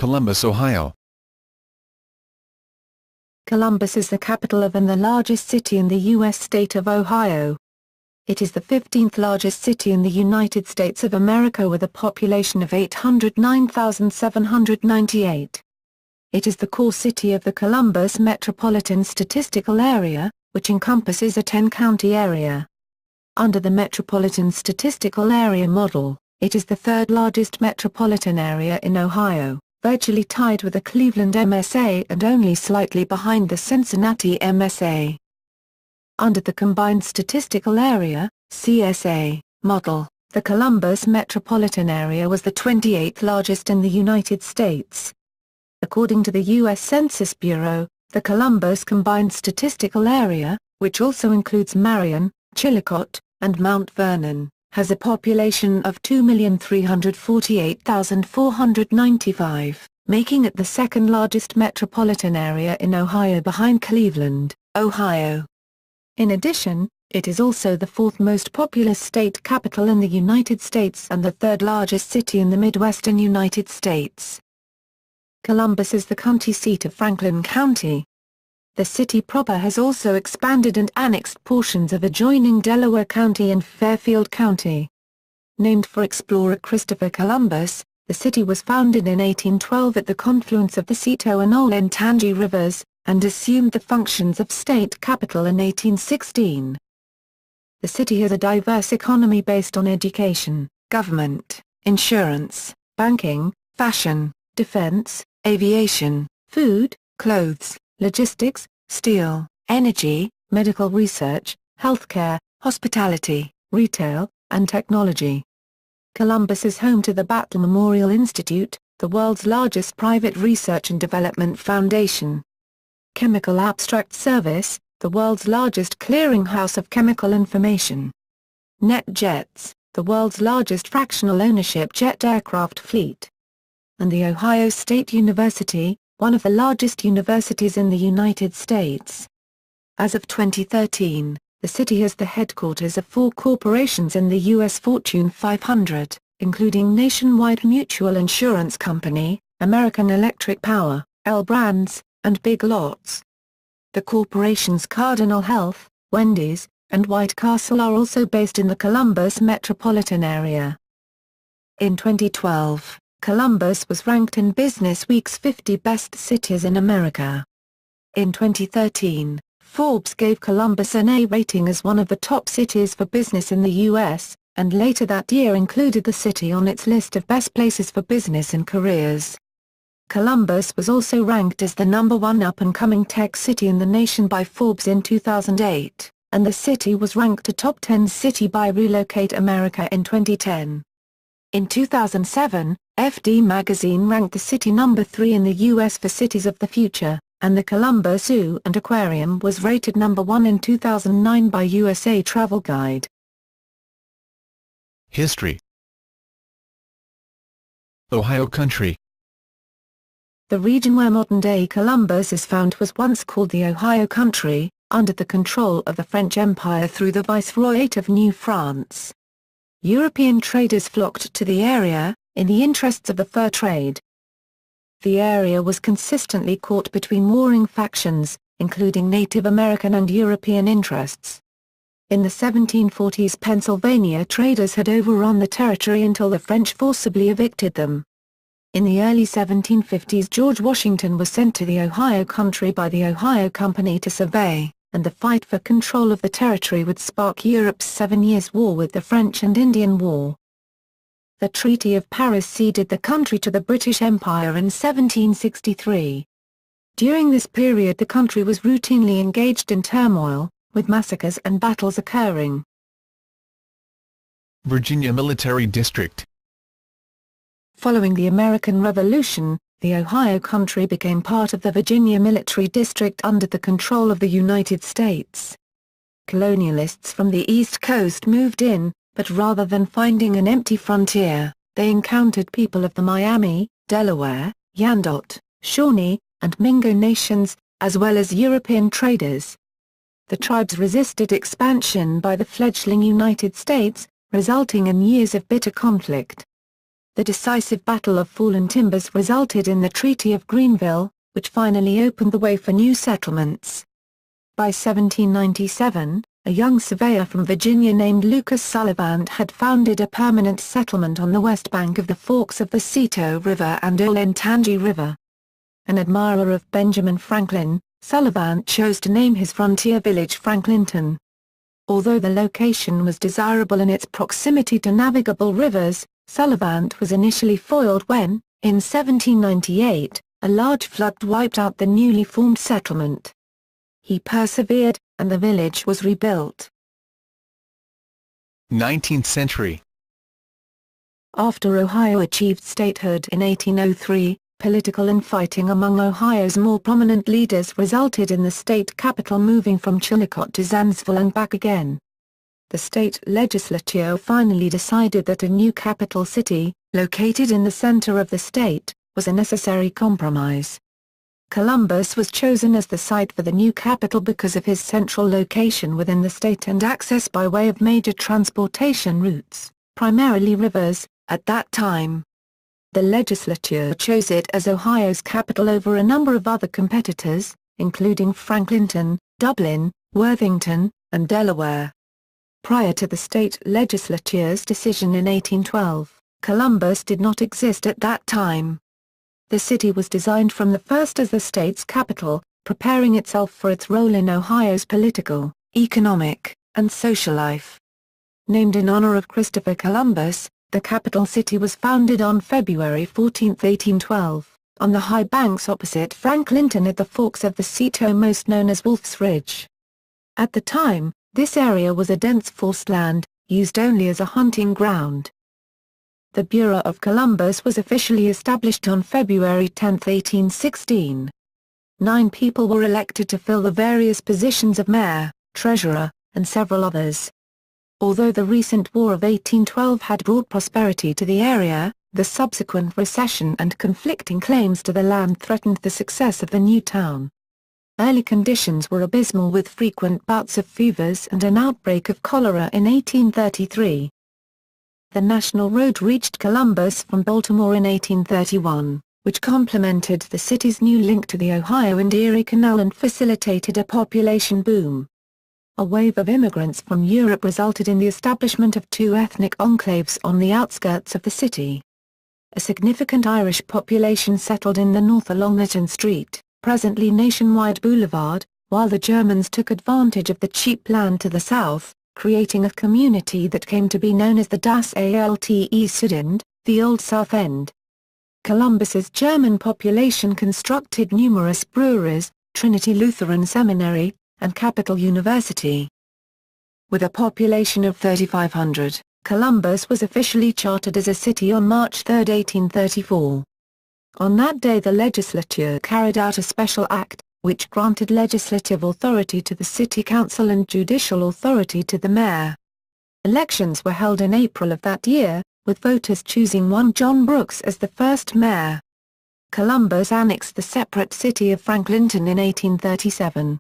Columbus, Ohio. Columbus is the capital of and the largest city in the U.S. state of Ohio. It is the 15th largest city in the United States of America with a population of 809,798. It is the core city of the Columbus Metropolitan Statistical Area, which encompasses a 10-county area. Under the Metropolitan Statistical Area model, it is the third largest metropolitan area in Ohio, virtually tied with the Cleveland MSA and only slightly behind the Cincinnati MSA. Under the Combined Statistical Area (CSA) model, the Columbus metropolitan area was the 28th largest in the United States. According to the U.S. Census Bureau, the Columbus Combined Statistical Area, which also includes Marion, Chillicothe, and Mount Vernon, has a population of 2,348,495, making it the second largest metropolitan area in Ohio behind Cleveland, Ohio. In addition, it is also the fourth most populous state capital in the United States and the third largest city in the Midwestern United States. Columbus is the county seat of Franklin County. The city proper has also expanded and annexed portions of adjoining Delaware County and Fairfield County. Named for explorer Christopher Columbus, the city was founded in 1812 at the confluence of the Cito and Olentangy rivers, and assumed the functions of state capital in 1816. The city has a diverse economy based on education, government, insurance, banking, fashion, defense, aviation, food, clothes, logistics, steel, energy, medical research, healthcare, hospitality, retail, and technology. Columbus is home to the Battle Memorial Institute, the world's largest private research and development foundation. Chemical Abstract Service, the world's largest clearinghouse of chemical information. NetJets, the world's largest fractional ownership jet aircraft fleet. And the Ohio State University, one of the largest universities in the United States. As of 2013, the city has the headquarters of 4 corporations in the U.S. Fortune 500, including Nationwide Mutual Insurance Company, American Electric Power, L Brands, and Big Lots. The corporations Cardinal Health, Wendy's, and White Castle are also based in the Columbus metropolitan area. In 2012, Columbus was ranked in Business Week's 50 Best Cities in America. In 2013, Forbes gave Columbus an A rating as one of the top cities for business in the U.S., and later that year included the city on its list of best places for business and careers. Columbus was also ranked as the #1 up-and-coming tech city in the nation by Forbes in 2008, and the city was ranked a top 10 city by Relocate America in 2010. In 2007, FD magazine ranked the city #3 in the U.S. for Cities of the Future, and the Columbus Zoo and Aquarium was rated #1 in 2009 by USA Travel Guide. History. Ohio country. The region where modern-day Columbus is found was once called the Ohio country, under the control of the French Empire through the Viceroyate of New France. European traders flocked to the area, in the interests of the fur trade. The area was consistently caught between warring factions, including Native American and European interests. In the 1740s Pennsylvania traders had overrun the territory until the French forcibly evicted them. In the early 1750s George Washington was sent to the Ohio country by the Ohio Company to survey, and the fight for control of the territory would spark Europe's 7 Years' War with the French and Indian War. The Treaty of Paris ceded the country to the British Empire in 1763. During this period the country was routinely engaged in turmoil, with massacres and battles occurring. Virginia Military District. Following the American Revolution, the Ohio country became part of the Virginia Military District under the control of the United States. Colonialists from the East Coast moved in, but rather than finding an empty frontier, they encountered people of the Miami, Delaware, Yandot, Shawnee, and Mingo nations, as well as European traders. The tribes resisted expansion by the fledgling United States, resulting in years of bitter conflict. The decisive Battle of Fallen Timbers resulted in the Treaty of Greenville, which finally opened the way for new settlements. By 1797, a young surveyor from Virginia named Lucas Sullivan had founded a permanent settlement on the west bank of the forks of the Cito River and Olentangy River. An admirer of Benjamin Franklin, Sullivan chose to name his frontier village Franklinton. Although the location was desirable in its proximity to navigable rivers, Sullivan was initially foiled when, in 1798, a large flood wiped out the newly formed settlement. He persevered, and the village was rebuilt. 19th century. After Ohio achieved statehood in 1803, political infighting among Ohio's more prominent leaders resulted in the state capital moving from Chillicothe to Zanesville and back again. The state legislature finally decided that a new capital city, located in the center of the state, was a necessary compromise. Columbus was chosen as the site for the new capital because of his central location within the state and access by way of major transportation routes, primarily rivers, at that time. The legislature chose it as Ohio's capital over a number of other competitors, including Franklinton, Dublin, Worthington, and Delaware. Prior to the state legislature's decision in 1812, Columbus did not exist at that time. The city was designed from the first as the state's capital, preparing itself for its role in Ohio's political, economic, and social life. Named in honor of Christopher Columbus, the capital city was founded on February 14, 1812, on the high banks opposite Franklinton at the forks of the Cito, most known as Wolf's Ridge. At the time, this area was a dense forest land, used only as a hunting ground. The Bureau of Columbus was officially established on February 10, 1816. 9 people were elected to fill the various positions of mayor, treasurer, and several others. Although the recent War of 1812 had brought prosperity to the area, the subsequent recession and conflicting claims to the land threatened the success of the new town. Early conditions were abysmal with frequent bouts of fevers and an outbreak of cholera in 1833. The National Road reached Columbus from Baltimore in 1831, which complemented the city's new link to the Ohio and Erie Canal and facilitated a population boom. A wave of immigrants from Europe resulted in the establishment of 2 ethnic enclaves on the outskirts of the city. A significant Irish population settled in the north along Newton Street, presently Nationwide Boulevard, while the Germans took advantage of the cheap land to the south, creating a community that came to be known as the Das Alte Südend, the Old South End. Columbus's German population constructed numerous breweries, Trinity Lutheran Seminary, and Capital University. With a population of 3,500, Columbus was officially chartered as a city on March 3, 1834. On that day the legislature carried out a special act, which granted legislative authority to the city council and judicial authority to the mayor. Elections were held in April of that year, with voters choosing one John Brooks as the first mayor. Columbus annexed the separate city of Franklinton in 1837.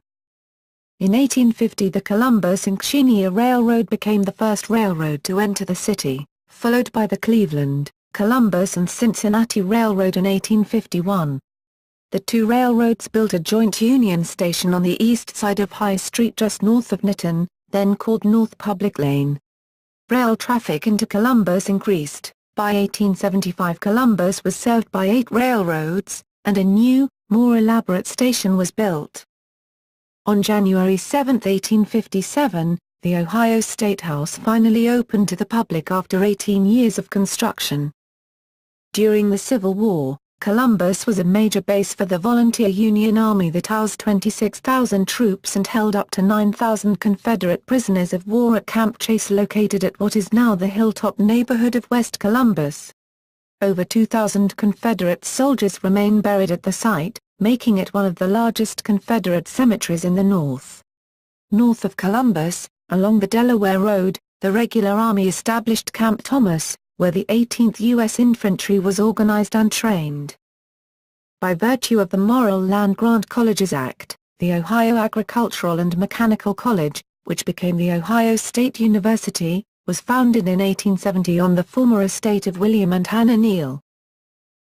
In 1850 the Columbus and Xenia Railroad became the first railroad to enter the city, followed by the Cleveland, Columbus and Cincinnati Railroad in 1851. The 2 railroads built a joint Union Station on the east side of High Street just north of Newton, then called North Public Lane. Rail traffic into Columbus increased. By 1875 Columbus was served by 8 railroads, and a new, more elaborate station was built. On January 7, 1857, the Ohio State House finally opened to the public after 18 years of construction. During the Civil War, Columbus was a major base for the Volunteer Union Army that housed 26,000 troops and held up to 9,000 Confederate prisoners of war at Camp Chase located at what is now the Hilltop neighborhood of West Columbus. Over 2,000 Confederate soldiers remain buried at the site, making it one of the largest Confederate cemeteries in the North. North of Columbus, along the Delaware Road, the regular army established Camp Thomas, where the 18th U.S. Infantry was organized and trained. By virtue of the Morrill Land Grant Colleges Act, the Ohio Agricultural and Mechanical College, which became the Ohio State University, was founded in 1870 on the former estate of William and Hannah Neal.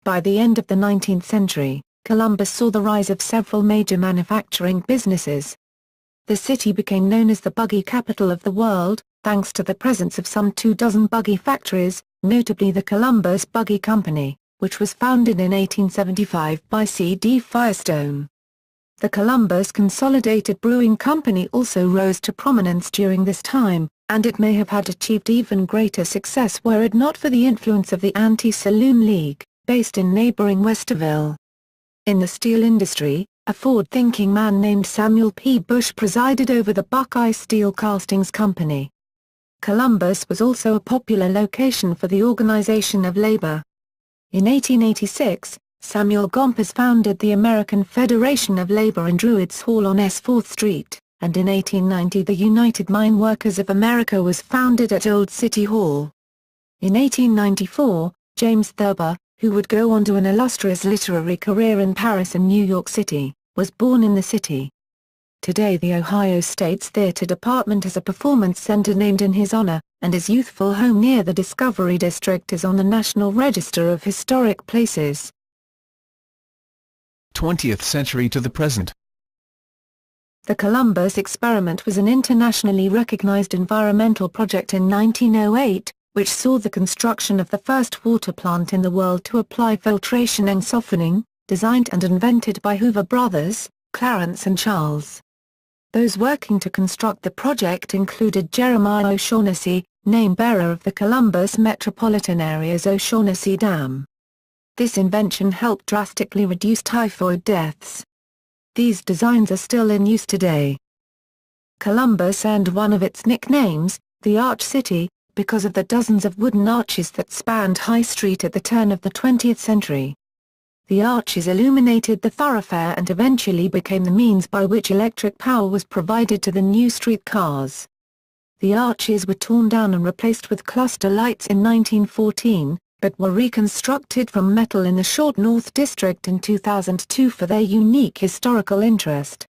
By the end of the 19th century, Columbus saw the rise of several major manufacturing businesses. The city became known as the buggy capital of the world, thanks to the presence of some 24 buggy factories, notably the Columbus Buggy Company, which was founded in 1875 by C.D. Firestone. The Columbus Consolidated Brewing Company also rose to prominence during this time, and it may have had achieved even greater success were it not for the influence of the Anti-Saloon League, based in neighboring Westerville. In the steel industry, a forward-thinking man named Samuel P. Bush presided over the Buckeye Steel Castings Company. Columbus was also a popular location for the organization of labor. In 1886, Samuel Gompers founded the American Federation of Labor in Druids Hall on S 4th Street, and in 1890 the United Mine Workers of America was founded at Old City Hall. In 1894, James Thurber, who would go on to an illustrious literary career in Paris and New York City, was born in the city. Today the Ohio State's Theater Department has a performance center named in his honor, and his youthful home near the Discovery District is on the National Register of Historic Places. 20th century to the present. The Columbus experiment was an internationally recognized environmental project in 1908, which saw the construction of the first water plant in the world to apply filtration and softening, designed and invented by Hoover brothers, Clarence and Charles. Those working to construct the project included Jeremiah O'Shaughnessy, name-bearer of the Columbus metropolitan area's O'Shaughnessy Dam. This invention helped drastically reduce typhoid deaths. These designs are still in use today. Columbus earned one of its nicknames, the Arch City, because of the dozens of wooden arches that spanned High Street at the turn of the 20th century. The arches illuminated the thoroughfare and eventually became the means by which electric power was provided to the new streetcars. The arches were torn down and replaced with cluster lights in 1914, but were reconstructed from metal in the Short North District in 2002 for their unique historical interest.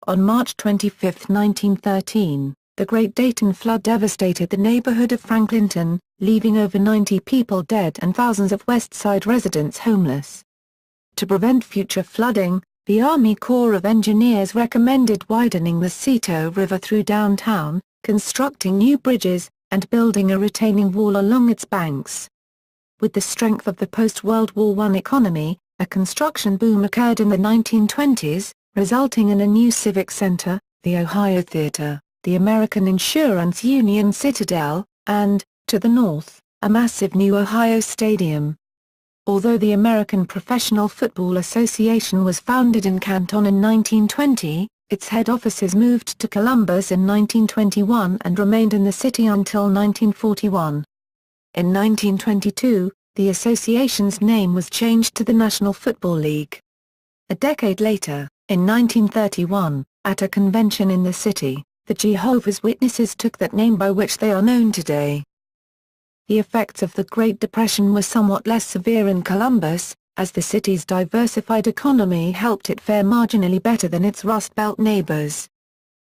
On March 25, 1913, the Great Dayton Flood devastated the neighborhood of Franklinton, leaving over 90 people dead and thousands of West Side residents homeless. To prevent future flooding, the Army Corps of Engineers recommended widening the Cito River through downtown, constructing new bridges, and building a retaining wall along its banks. With the strength of the post-World War I economy, a construction boom occurred in the 1920s, resulting in a new civic center, the Ohio Theater, the American Insurance Union Citadel, and, to the north, a massive new Ohio Stadium. Although the American Professional Football Association was founded in Canton in 1920, its head offices moved to Columbus in 1921 and remained in the city until 1941. In 1922, the association's name was changed to the National Football League. A decade later, in 1931, at a convention in the city, the Jehovah's Witnesses took that name by which they are known today. The effects of the Great Depression were somewhat less severe in Columbus, as the city's diversified economy helped it fare marginally better than its Rust Belt neighbors.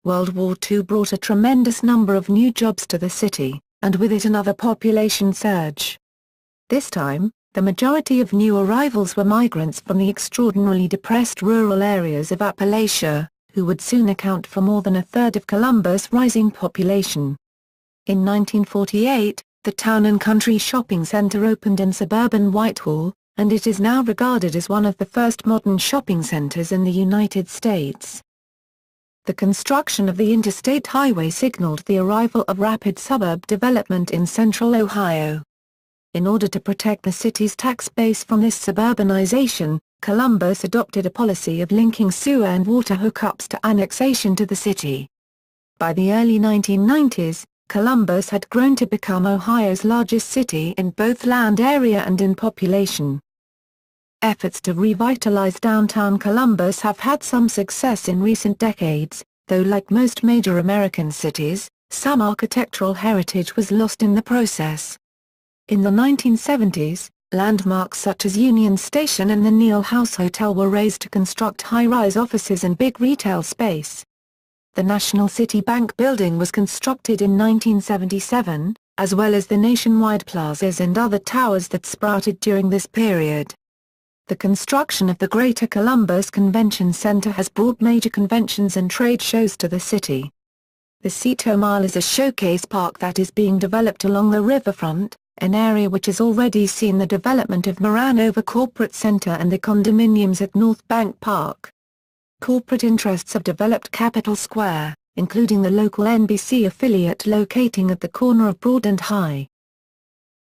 World War II brought a tremendous number of new jobs to the city, and with it another population surge. This time, the majority of new arrivals were migrants from the extraordinarily depressed rural areas of Appalachia, who would soon account for more than a third of Columbus' rising population. In 1948, the Town and Country Shopping Center opened in suburban Whitehall, and it is now regarded as one of the first modern shopping centers in the United States. The construction of the interstate highway signaled the arrival of rapid suburb development in central Ohio. In order to protect the city's tax base from this suburbanization, Columbus adopted a policy of linking sewer and water hookups to annexation to the city. By the early 1990s, Columbus had grown to become Ohio's largest city in both land area and in population. Efforts to revitalize downtown Columbus have had some success in recent decades, though like most major American cities, some architectural heritage was lost in the process. In the 1970s, landmarks such as Union Station and the Neal House Hotel were razed to construct high-rise offices and big retail space. the National City Bank building was constructed in 1977, as well as the nationwide plazas and other towers that sprouted during this period. The construction of the Greater Columbus Convention Center has brought major conventions and trade shows to the city. The Cito Mile is a showcase park that is being developed along the riverfront, an area which has already seen the development of Moranova Corporate Center and the condominiums at North Bank Park. Corporate interests have developed Capitol Square, including the local NBC affiliate locating at the corner of Broad and High.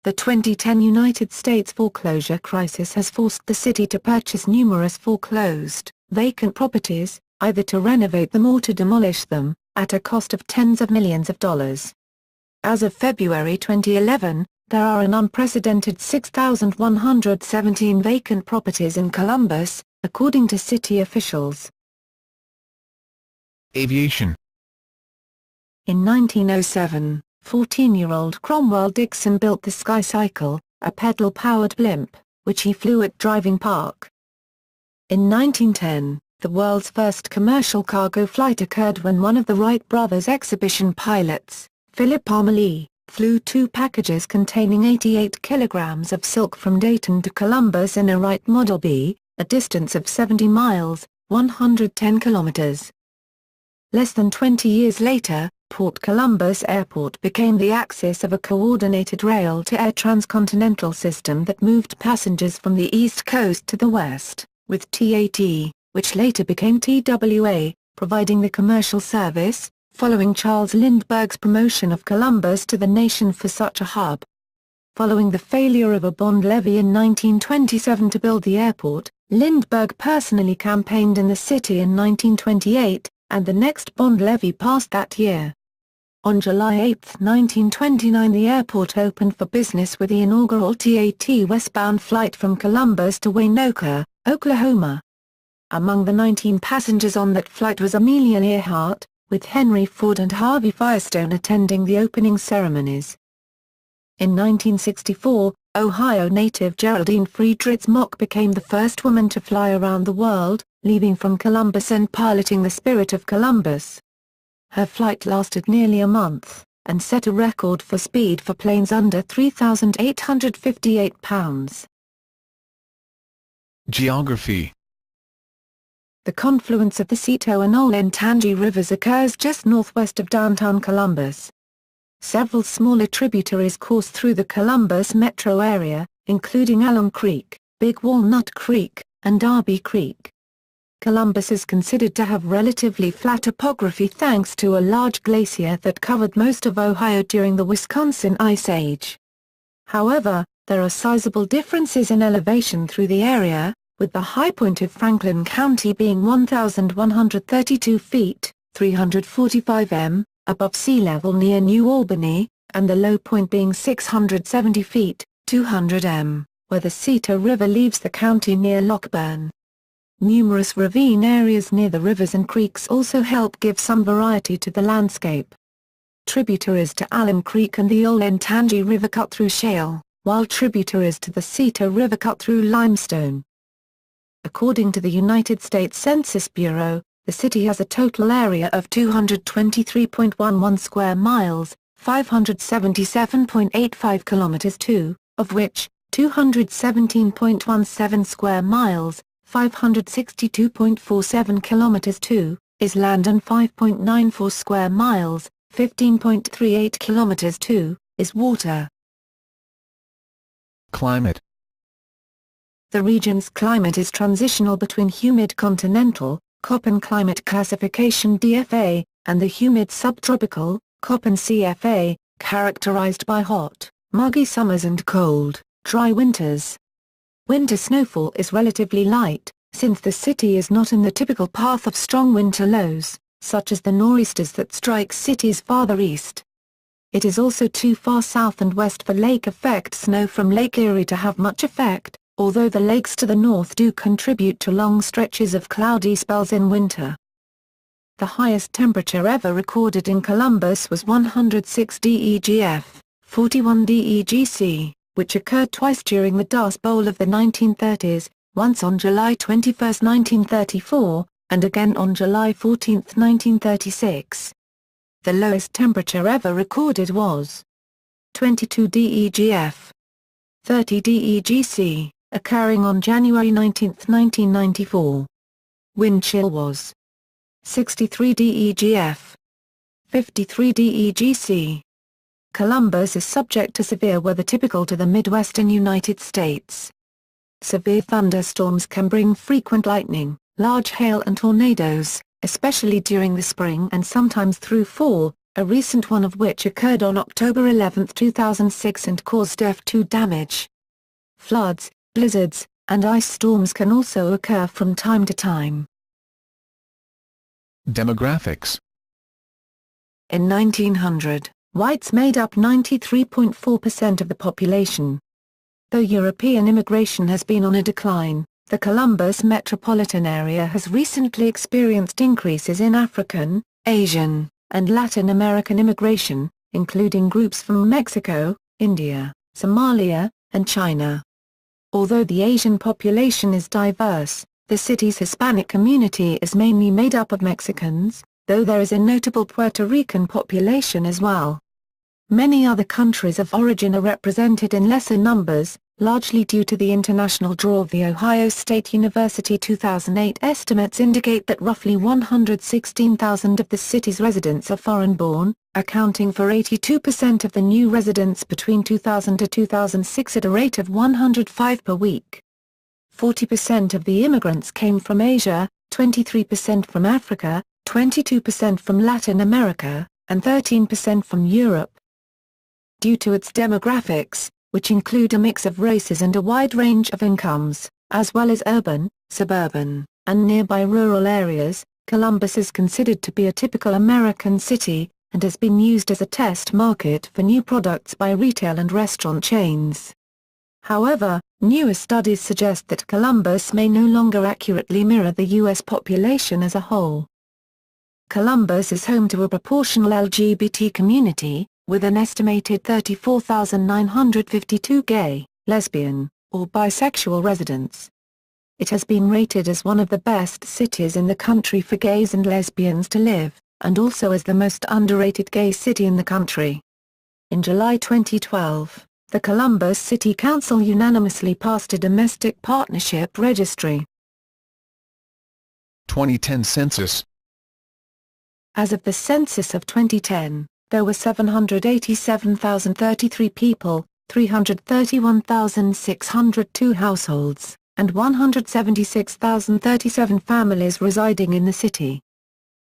The 2010 United States foreclosure crisis has forced the city to purchase numerous foreclosed, vacant properties, either to renovate them or to demolish them, at a cost of tens of millions of dollars. As of February 2011, there are an unprecedented 6,117 vacant properties in Columbus, according to city officials. Aviation. In 1907, 14-year-old Cromwell Dixon built the Sky Cycle, a pedal-powered blimp, which he flew at Driving Park. In 1910, the world's first commercial cargo flight occurred when one of the Wright brothers' exhibition pilots, Philip Amelie, flew 2 packages containing 88 kilograms of silk from Dayton to Columbus in a Wright Model B, a distance of 70 miles, 110 kilometers. Less than 20 years later, Port Columbus Airport became the axis of a coordinated rail-to-air transcontinental system that moved passengers from the East Coast to the West, with TAT, which later became TWA, providing the commercial service, following Charles Lindbergh's promotion of Columbus to the nation for such a hub. Following the failure of a bond levy in 1927 to build the airport, Lindbergh personally campaigned in the city in 1928, and the next bond levy passed that year. On July 8, 1929, the airport opened for business with the inaugural TAT westbound flight from Columbus to Waynoka, Oklahoma. Among the 19 passengers on that flight was Amelia Earhart, with Henry Ford and Harvey Firestone attending the opening ceremonies. In 1964, Ohio native Geraldine Friedrichs Mock became the first woman to fly around the world, leaving from Columbus and piloting the Spirit of Columbus. Her flight lasted nearly a month, and set a record for speed for planes under 3,858 pounds. Geography. The confluence of the Cito and Olentangy rivers occurs just northwest of downtown Columbus. Several smaller tributaries course through the Columbus metro area, including Alum Creek, Big Walnut Creek, and Darby Creek. Columbus is considered to have relatively flat topography thanks to a large glacier that covered most of Ohio during the Wisconsin Ice Age. However, there are sizable differences in elevation through the area, with the high point of Franklin County being 1,132 feet, 345 m, above sea level near New Albany, and the low point being 670 feet, 200 m, where the Cito River leaves the county near Lockburn. Numerous ravine areas near the rivers and creeks also help give some variety to the landscape. Tributaries to Alum Creek and the Olentangy River cut through shale, while tributaries to the Cito River cut through limestone. According to the United States Census Bureau, the city has a total area of 223.11 square miles, 577.85 kilometers (2), of which 217.17 square miles, 562.47 kilometers (2), is land, and 5.94 square miles, 15.38 kilometers (2), is water. Climate. The region's climate is transitional between humid continental, Köppen climate classification DFA, and the humid subtropical, Köppen CFA, characterized by hot, muggy summers and cold, dry winters. Winter snowfall is relatively light, since the city is not in the typical path of strong winter lows, such as the nor'easters that strike cities farther east. It is also too far south and west for lake effect snow from Lake Erie to have much effect, although the lakes to the north do contribute to long stretches of cloudy spells in winter. The highest temperature ever recorded in Columbus was 106 DEGF, 41 DEGC, which occurred twice during the Dust Bowl of the 1930s, once on July 21, 1934, and again on July 14, 1936. The lowest temperature ever recorded was 22 DEGF, 30 DEGC, occurring on January 19, 1994. Wind chill was 63 DEGF, 53 DEGC. Columbus is subject to severe weather typical to the Midwestern United States. Severe thunderstorms can bring frequent lightning, large hail and tornadoes, especially during the spring and sometimes through fall, a recent one of which occurred on October 11, 2006 and caused Earth 2 damage. Floods, blizzards, and ice storms can also occur from time to time. Demographics. In 1900, whites made up 93.4% of the population. Though European immigration has been on a decline, the Columbus metropolitan area has recently experienced increases in African, Asian, and Latin American immigration, including groups from Mexico, India, Somalia, and China. Although the Asian population is diverse, the city's Hispanic community is mainly made up of Mexicans, though there is a notable Puerto Rican population as well. Many other countries of origin are represented in lesser numbers, largely due to the international draw of The Ohio State University 2008 estimates indicate that roughly 116,000 of the city's residents are foreign-born, accounting for 82% of the new residents between 2000 to 2006 at a rate of 105 per week. 40% of the immigrants came from Asia, 23% from Africa, 22% from Latin America, and 13% from Europe. Due to its demographics, which include a mix of races and a wide range of incomes, as well as urban, suburban, and nearby rural areas, Columbus is considered to be a typical American city, and has been used as a test market for new products by retail and restaurant chains. However, newer studies suggest that Columbus may no longer accurately mirror the U.S. population as a whole. Columbus is home to a proportional LGBT community, with an estimated 34,952 gay, lesbian, or bisexual residents. It has been rated as one of the best cities in the country for gays and lesbians to live, and also as the most underrated gay city in the country. In July 2012, the Columbus City Council unanimously passed a domestic partnership registry. 2010 census. As of the census of 2010, there were 787,033 people, 331,602 households, and 176,037 families residing in the city.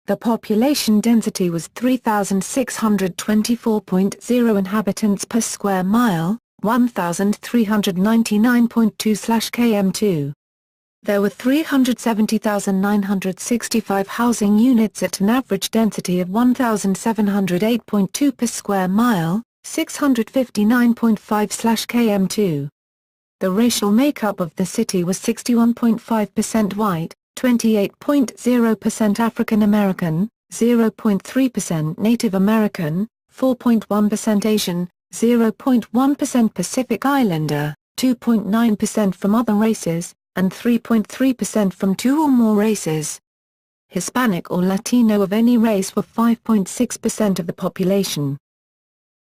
The population density was 3,624.0 inhabitants per square mile, 1,399.2/km2. There were 370,965 housing units at an average density of 1,708.2 per square mile, 659.5/km2. The racial makeup of the city was 61.5% white, 28.0% African American, 0.3% Native American, 4.1% Asian, 0.1% Pacific Islander, 2.9% from other races, and 3.3% from two or more races. Hispanic or Latino of any race were 5.6% of the population.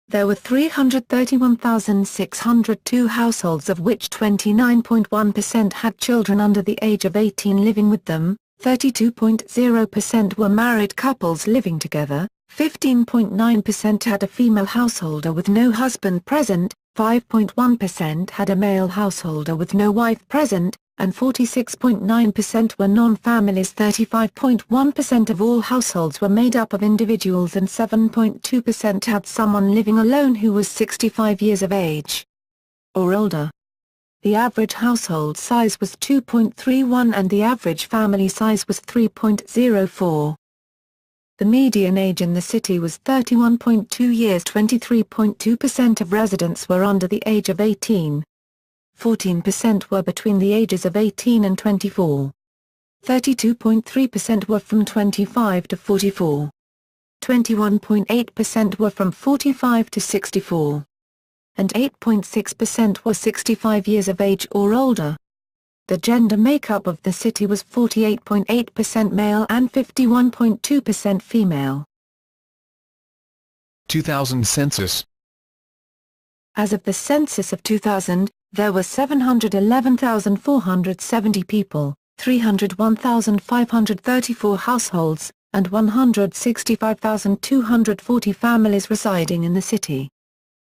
There were 331,602 households, of which 29.1% had children under the age of 18 living with them, 32.0% were married couples living together, 15.9% had a female householder with no husband present, 5.1% had a male householder with no wife present, and 46.9% were non-families. 35.1% of all households were made up of individuals and 7.2% had someone living alone who was 65 years of age or older. The average household size was 2.31 and the average family size was 3.04. The median age in the city was 31.2 years. 23.2% of residents were under the age of 18. 14% were between the ages of 18 and 24. 32.3% were from 25 to 44. 21.8% were from 45 to 64. And 8.6% were 65 years of age or older. The gender makeup of the city was 48.8% male and 51.2% female. 2000 census. As of the census of 2000, there were 711,470 people, 301,534 households, and 165,240 families residing in the city.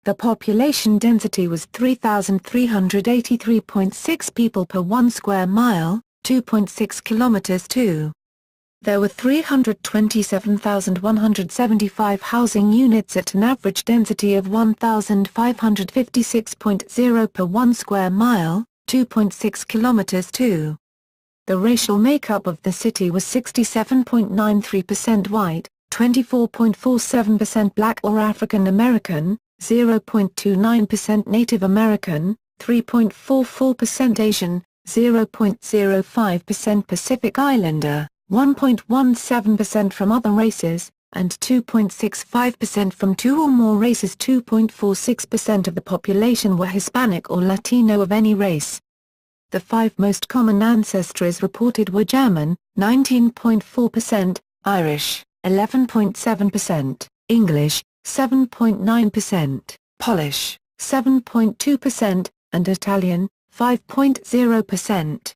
The population density was 3,383.6 people per 1 square mile, 2.6 kilometers (2). There were 327,175 housing units at an average density of 1,556.0 per 1 square mile, 2.6 kilometers (2). The racial makeup of the city was 67.93% white, 24.47% black or African American, 0.29% Native American, 3.44% Asian, 0.05% Pacific Islander, 1.17% from other races, and 2.65% from 2 or more races. 2.46% of the population were Hispanic or Latino of any race. The 5 most common ancestries reported were German, 19.4%, Irish, 11.7%, English, 7.9%, Polish, 7.2%, and Italian, 5.0%.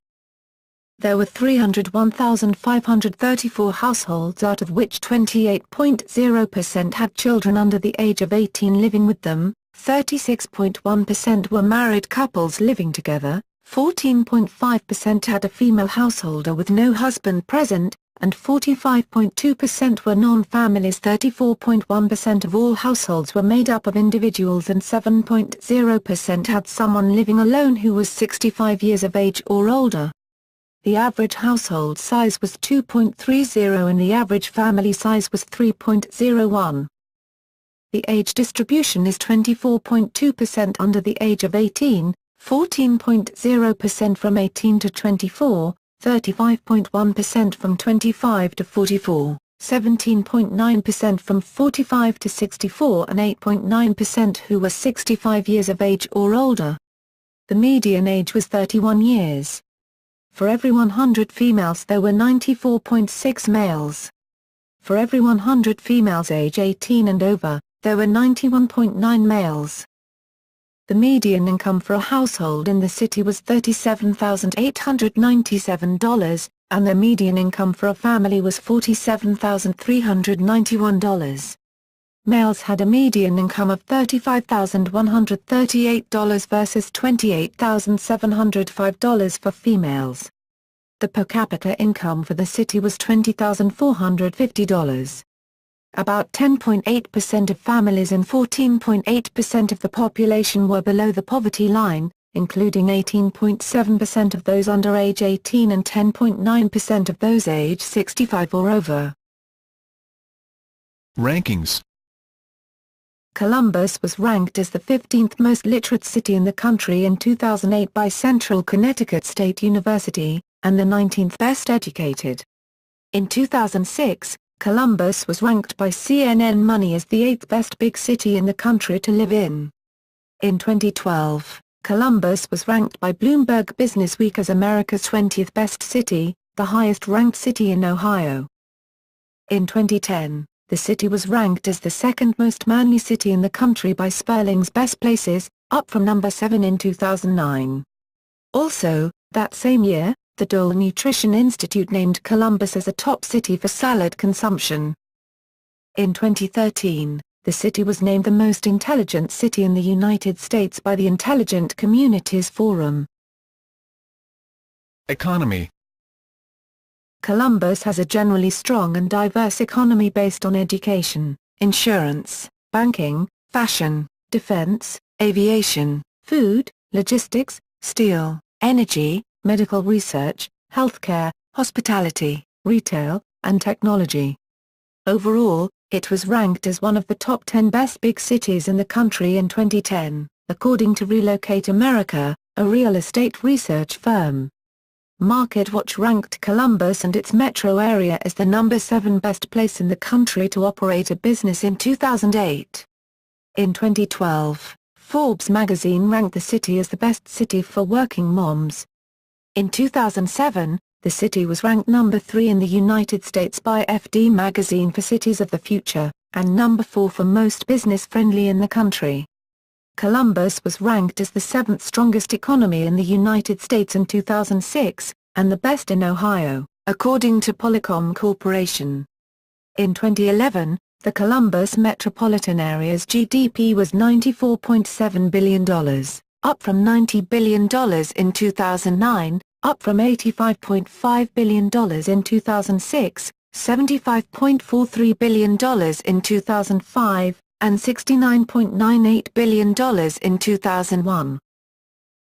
There were 301,534 households, out of which 28.0% had children under the age of 18 living with them, 36.1% were married couples living together, 14.5% had a female householder with no husband present, and 45.2% were non-families. 34.1% of all households were made up of individuals, and 7.0% had someone living alone who was 65 years of age or older. The average household size was 2.30 and the average family size was 3.01. The age distribution is 24.2% under the age of 18, 14.0% from 18 to 24, 35.1% from 25 to 44, 17.9% from 45 to 64 and 8.9% who were 65 years of age or older. The median age was 31 years. For every 100 females there were 94.6 males. For every 100 females age 18 and over, there were 91.9 males. The median income for a household in the city was $37,897, and the median income for a family was $47,391. Males had a median income of $35,138 versus $28,705 for females. The per capita income for the city was $20,450. About 10.8% of families and 14.8% of the population were below the poverty line, including 18.7% of those under age 18 and 10.9% of those age 65 or over. Rankings. Columbus was ranked as the 15th most literate city in the country in 2008 by Central Connecticut State University, and the 19th best educated. In 2006, Columbus was ranked by CNN Money as the 8th best big city in the country to live in. In 2012, Columbus was ranked by Bloomberg Businessweek as America's 20th best city, the highest-ranked city in Ohio. In 2010, the city was ranked as the 2nd most manly city in the country by Sperling's Best Places, up from number 7 in 2009. Also, that same year, the Dole Nutrition Institute named Columbus as a top city for salad consumption. In 2013, the city was named the most intelligent city in the United States by the Intelligent Communities Forum. Economy. Columbus has a generally strong and diverse economy based on education, insurance, banking, fashion, defense, aviation, food, logistics, steel, energy, medical research, healthcare, hospitality, retail, and technology. Overall, it was ranked as one of the top 10 best big cities in the country in 2010, according to Relocate America, a real estate research firm. MarketWatch ranked Columbus and its metro area as the number 7 best place in the country to operate a business in 2008. In 2012, Forbes magazine ranked the city as the best city for working moms. In 2007, the city was ranked number 3 in the United States by FD magazine for Cities of the Future, and number 4 for most business-friendly in the country. Columbus was ranked as the 7th strongest economy in the United States in 2006, and the best in Ohio, according to Polycom Corporation. In 2011, the Columbus metropolitan area's GDP was $94.7 billion, up from $90 billion in 2009, up from $85.5 billion in 2006, $75.43 billion in 2005, and $69.98 billion in 2001.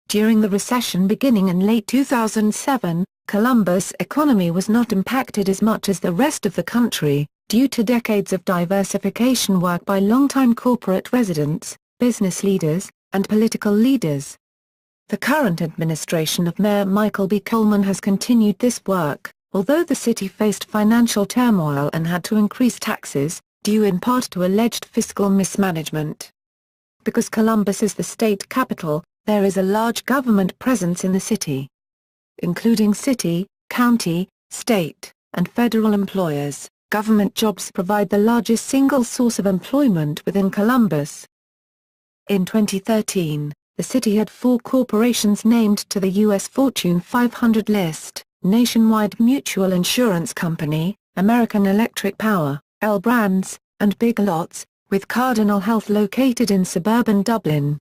During the recession beginning in late 2007, Columbus' economy was not impacted as much as the rest of the country, due to decades of diversification work by longtime corporate residents, business leaders, and political leaders. The current administration of Mayor Michael B. Coleman has continued this work, although the city faced financial turmoil and had to increase taxes, due in part to alleged fiscal mismanagement. Because Columbus is the state capital, there is a large government presence in the city. Including city, county, state, and federal employers, government jobs provide the largest single source of employment within Columbus. In 2013, the city had 4 corporations named to the U.S. Fortune 500 list: Nationwide Mutual Insurance Company, American Electric Power, L Brands, and Big Lots, with Cardinal Health located in suburban Dublin.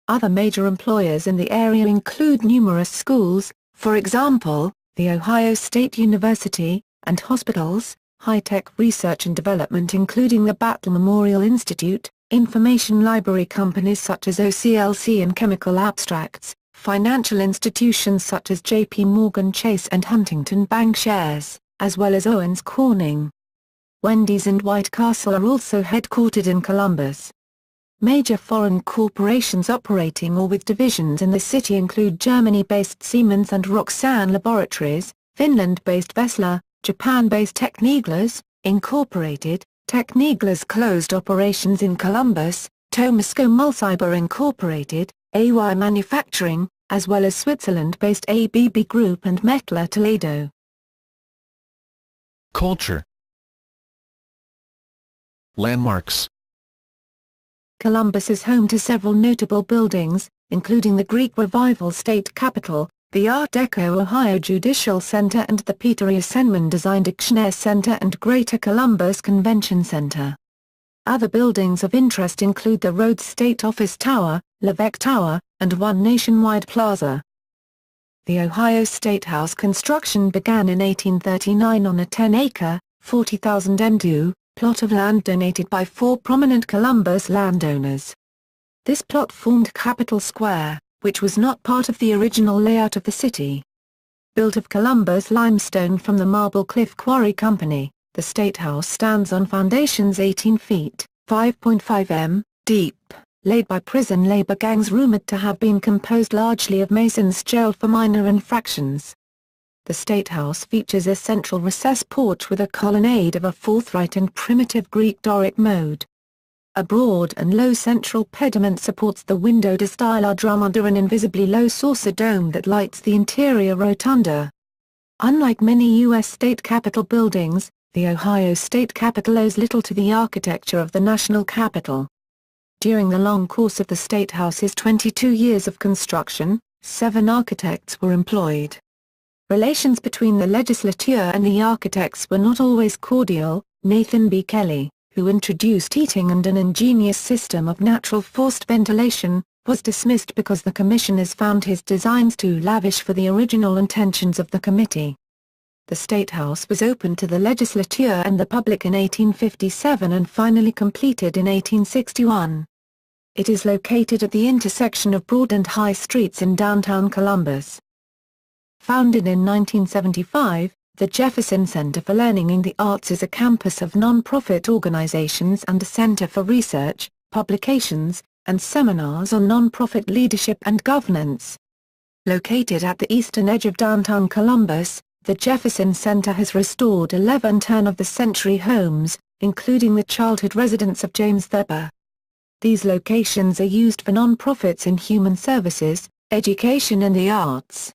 Other major employers in the area include numerous schools, for example, the Ohio State University, and hospitals, high-tech research and development including the Battle Memorial Institute, information library companies such as OCLC and Chemical Abstracts, financial institutions such as J.P. Morgan Chase and Huntington Bancshares, as well as Owens Corning. Wendy's and White Castle are also headquartered in Columbus. Major foreign corporations operating or with divisions in the city include Germany-based Siemens and Roxanne Laboratories, Finland-based Vessla, Japan-based Techniglas, Incorporated. Techniglas closed operations in Columbus, Tomasco Mulciber Incorporated, AY Manufacturing, as well as Switzerland-based ABB Group and Mettler Toledo. Culture. Landmarks. Columbus is home to several notable buildings, including the Greek Revival State Capitol, the Art Deco Ohio Judicial Center and the Peter E. Senman-designed Ixner Center and Greater Columbus Convention Center. Other buildings of interest include the Rhodes State Office Tower, Levesque Tower, and One Nationwide Plaza. The Ohio State House construction began in 1839 on a 10-acre, 40,000 m2, plot of land donated by 4 prominent Columbus landowners. This plot formed Capitol Square, which was not part of the original layout of the city. Built of Columbus limestone from the Marble Cliff Quarry Company, the State House stands on foundations 18 feet, 5.5 m, deep, laid by prison labor gangs rumored to have been composed largely of Masons jailed for minor infractions. The State House features a central recess porch with a colonnade of a forthright and primitive Greek Doric mode. A broad and low central pediment supports the window-style drum under an invisibly low saucer dome that lights the interior rotunda. Unlike many U.S. state capitol buildings, the Ohio State Capitol owes little to the architecture of the national capital. During the long course of the State House's 22 years of construction, 7 architects were employed. Relations between the legislature and the architects were not always cordial. Nathan B. Kelly, who introduced heating and an ingenious system of natural forced ventilation, was dismissed because the commissioners found his designs too lavish for the original intentions of the committee. The State House was opened to the legislature and the public in 1857 and finally completed in 1861. It is located at the intersection of Broad and High Streets in downtown Columbus. Founded in 1975, the Jefferson Center for Learning in the Arts is a campus of non-profit organizations and a center for research, publications, and seminars on non-profit leadership and governance. Located at the eastern edge of downtown Columbus, the Jefferson Center has restored 11 turn-of-the-century homes, including the childhood residence of James Thurber. These locations are used for non-profits in human services, education and the arts.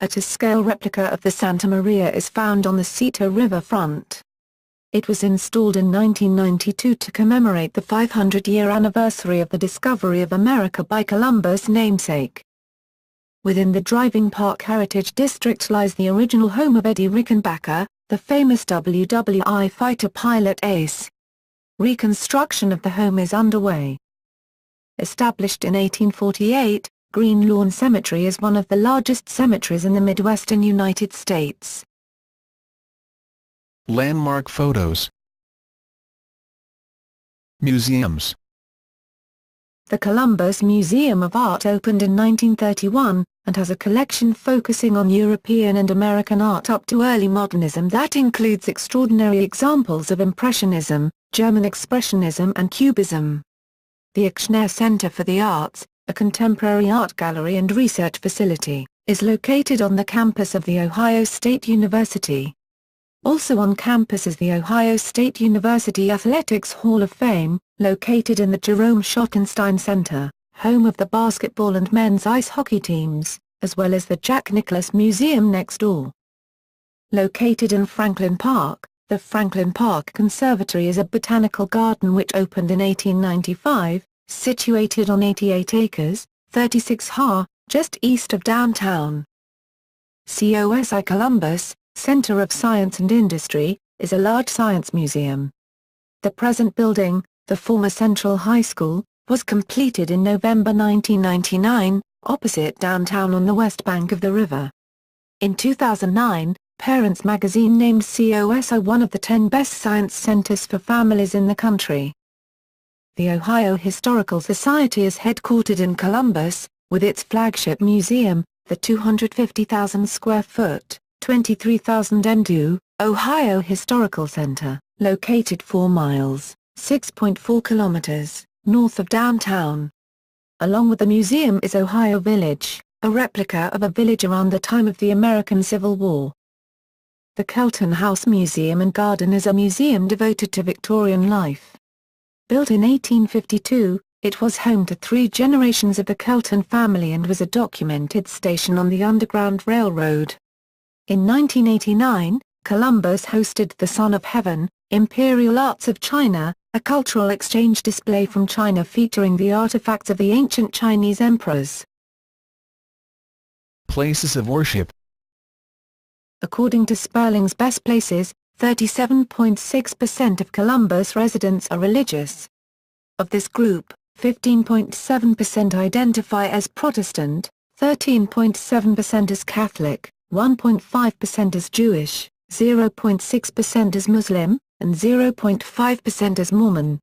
A to-scale replica of the Santa Maria is found on the Cito River front. It was installed in 1992 to commemorate the 500-year anniversary of the discovery of America by Columbus' namesake. Within the Driving Park Heritage District lies the original home of Eddie Rickenbacker, the famous WWI fighter pilot ace. Reconstruction of the home is underway. Established in 1848, Green Lawn Cemetery is one of the largest cemeteries in the Midwestern United States. Landmark photos. Museums. The Columbus Museum of Art opened in 1931, and has a collection focusing on European and American art up to early modernism that includes extraordinary examples of Impressionism, German Expressionism and Cubism. The Ochsner Center for the Arts, a contemporary art gallery and research facility, is located on the campus of The Ohio State University. Also on campus is the Ohio State University Athletics Hall of Fame, located in the Jerome Schottenstein Center, home of the basketball and men's ice hockey teams, as well as the Jack Nicklaus Museum next door. Located in Franklin Park, the Franklin Park Conservatory is a botanical garden which opened in 1895, situated on 88 acres, 36 ha, just east of downtown. COSI Columbus, Center of Science and Industry, is a large science museum. The present building, the former Central High School, was completed in November 1999, opposite downtown on the west bank of the river. In 2009, Parents magazine named COSI one of the 10 best science centers for families in the country. The Ohio Historical Society is headquartered in Columbus, with its flagship museum, the 250,000 square foot, 23,000 m2, Ohio Historical Center, located 4 miles, 6.4 kilometers, north of downtown. Along with the museum is Ohio Village, a replica of a village around the time of the American Civil War. The Kelton House Museum and Garden is a museum devoted to Victorian life. Built in 1852, it was home to 3 generations of the Kelton family and was a documented station on the Underground Railroad. In 1989, Columbus hosted the Son of Heaven, Imperial Arts of China, a cultural exchange display from China featuring the artifacts of the ancient Chinese emperors. Places of worship. According to Sperling's Best Places, 37.6% of Columbus residents are religious. Of this group, 15.7% identify as Protestant, 13.7% as Catholic, 1.5% as Jewish, 0.6% as Muslim, and 0.5% as Mormon.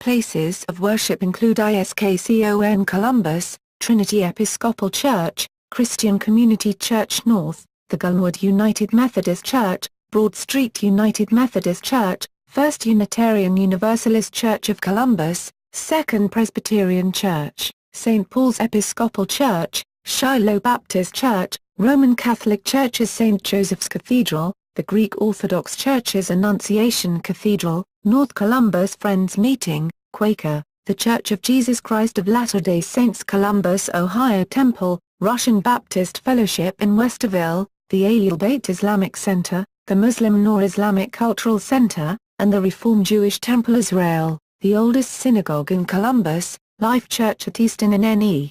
Places of worship include ISKCON Columbus, Trinity Episcopal Church, Christian Community Church North, the Glenwood United Methodist Church, Broad Street United Methodist Church, First Unitarian Universalist Church of Columbus, Second Presbyterian Church, St. Paul's Episcopal Church, Shiloh Baptist Church, Roman Catholic Churches St. Joseph's Cathedral, the Greek Orthodox Churches Annunciation Cathedral, North Columbus Friends Meeting, Quaker, the Church of Jesus Christ of Latter-day Saints Columbus, Ohio Temple, Russian Baptist Fellowship in Westerville, the Ahlul Bayt Islamic Center, the Muslim Noor Islamic Cultural Center, and the Reform Jewish Temple Israel, the oldest synagogue in Columbus, Life Church at Easton in N.E.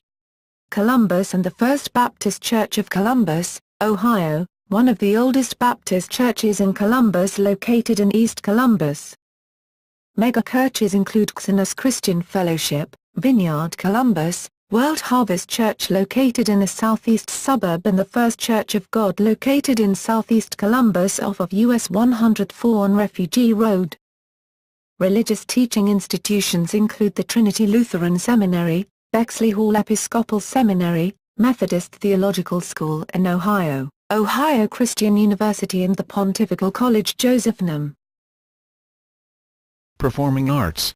Columbus and the First Baptist Church of Columbus, Ohio, one of the oldest Baptist churches in Columbus located in East Columbus. Megachurches include Xenos Christian Fellowship, Vineyard Columbus, World Harvest Church located in the southeast suburb and the First Church of God located in southeast Columbus off of US 104 on Refugee Road. Religious teaching institutions include the Trinity Lutheran Seminary, Bexley Hall Episcopal Seminary, Methodist Theological School in Ohio, Ohio Christian University and the Pontifical College Josephnum. Performing arts.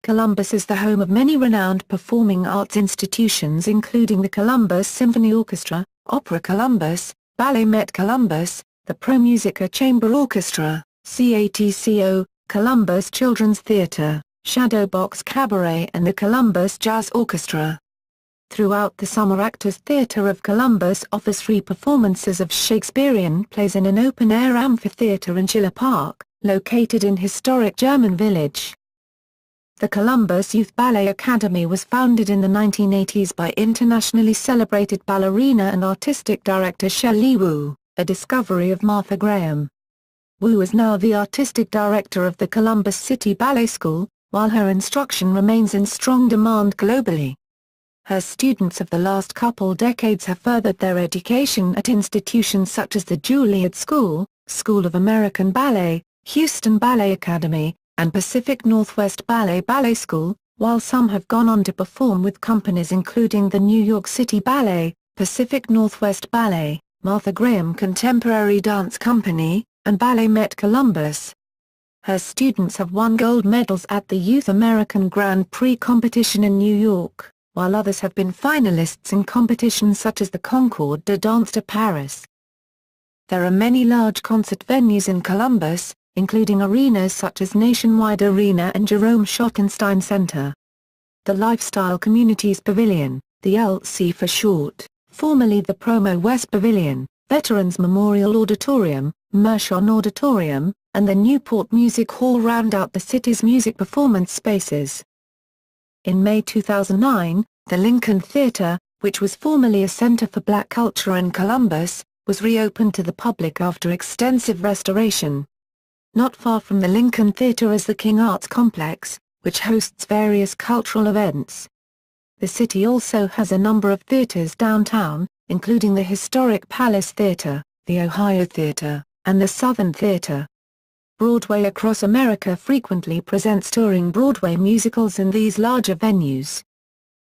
Columbus is the home of many renowned performing arts institutions including the Columbus Symphony Orchestra, Opera Columbus, Ballet Met Columbus, the Pro Musica Chamber Orchestra, CATCO, Columbus Children's Theatre, Shadowbox Cabaret and the Columbus Jazz Orchestra. Throughout the summer, Actors Theatre of Columbus offers free performances of Shakespearean plays in an open-air amphitheatre in Schiller Park, located in historic German Village. The Columbus Youth Ballet Academy was founded in the 1980s by internationally celebrated ballerina and artistic director Shelley Wu, a discovery of Martha Graham. Wu is now the artistic director of the Columbus City Ballet School, while her instruction remains in strong demand globally. Her students of the last couple decades have furthered their education at institutions such as the Juilliard School, School of American Ballet, Houston Ballet Academy, and Pacific Northwest Ballet School, while some have gone on to perform with companies including the New York City Ballet, Pacific Northwest Ballet, Martha Graham Contemporary Dance Company, and Ballet Met Columbus. Her students have won gold medals at the Youth American Grand Prix competition in New York, while others have been finalists in competitions such as the Concours de Danse de Paris. There are many large concert venues in Columbus, including arenas such as Nationwide Arena and Jerome Schottenstein Center. The Lifestyle Communities Pavilion, the LC for short, formerly the Promo West Pavilion, Veterans Memorial Auditorium, Mershon Auditorium, and the Newport Music Hall round out the city's music performance spaces. In May 2009, the Lincoln Theatre, which was formerly a center for black culture in Columbus, was reopened to the public after extensive restoration. Not far from the Lincoln Theatre is the King Arts Complex, which hosts various cultural events. The city also has a number of theaters downtown, including the historic Palace Theatre, the Ohio Theatre, and the Southern Theatre. Broadway across America frequently presents touring Broadway musicals in these larger venues.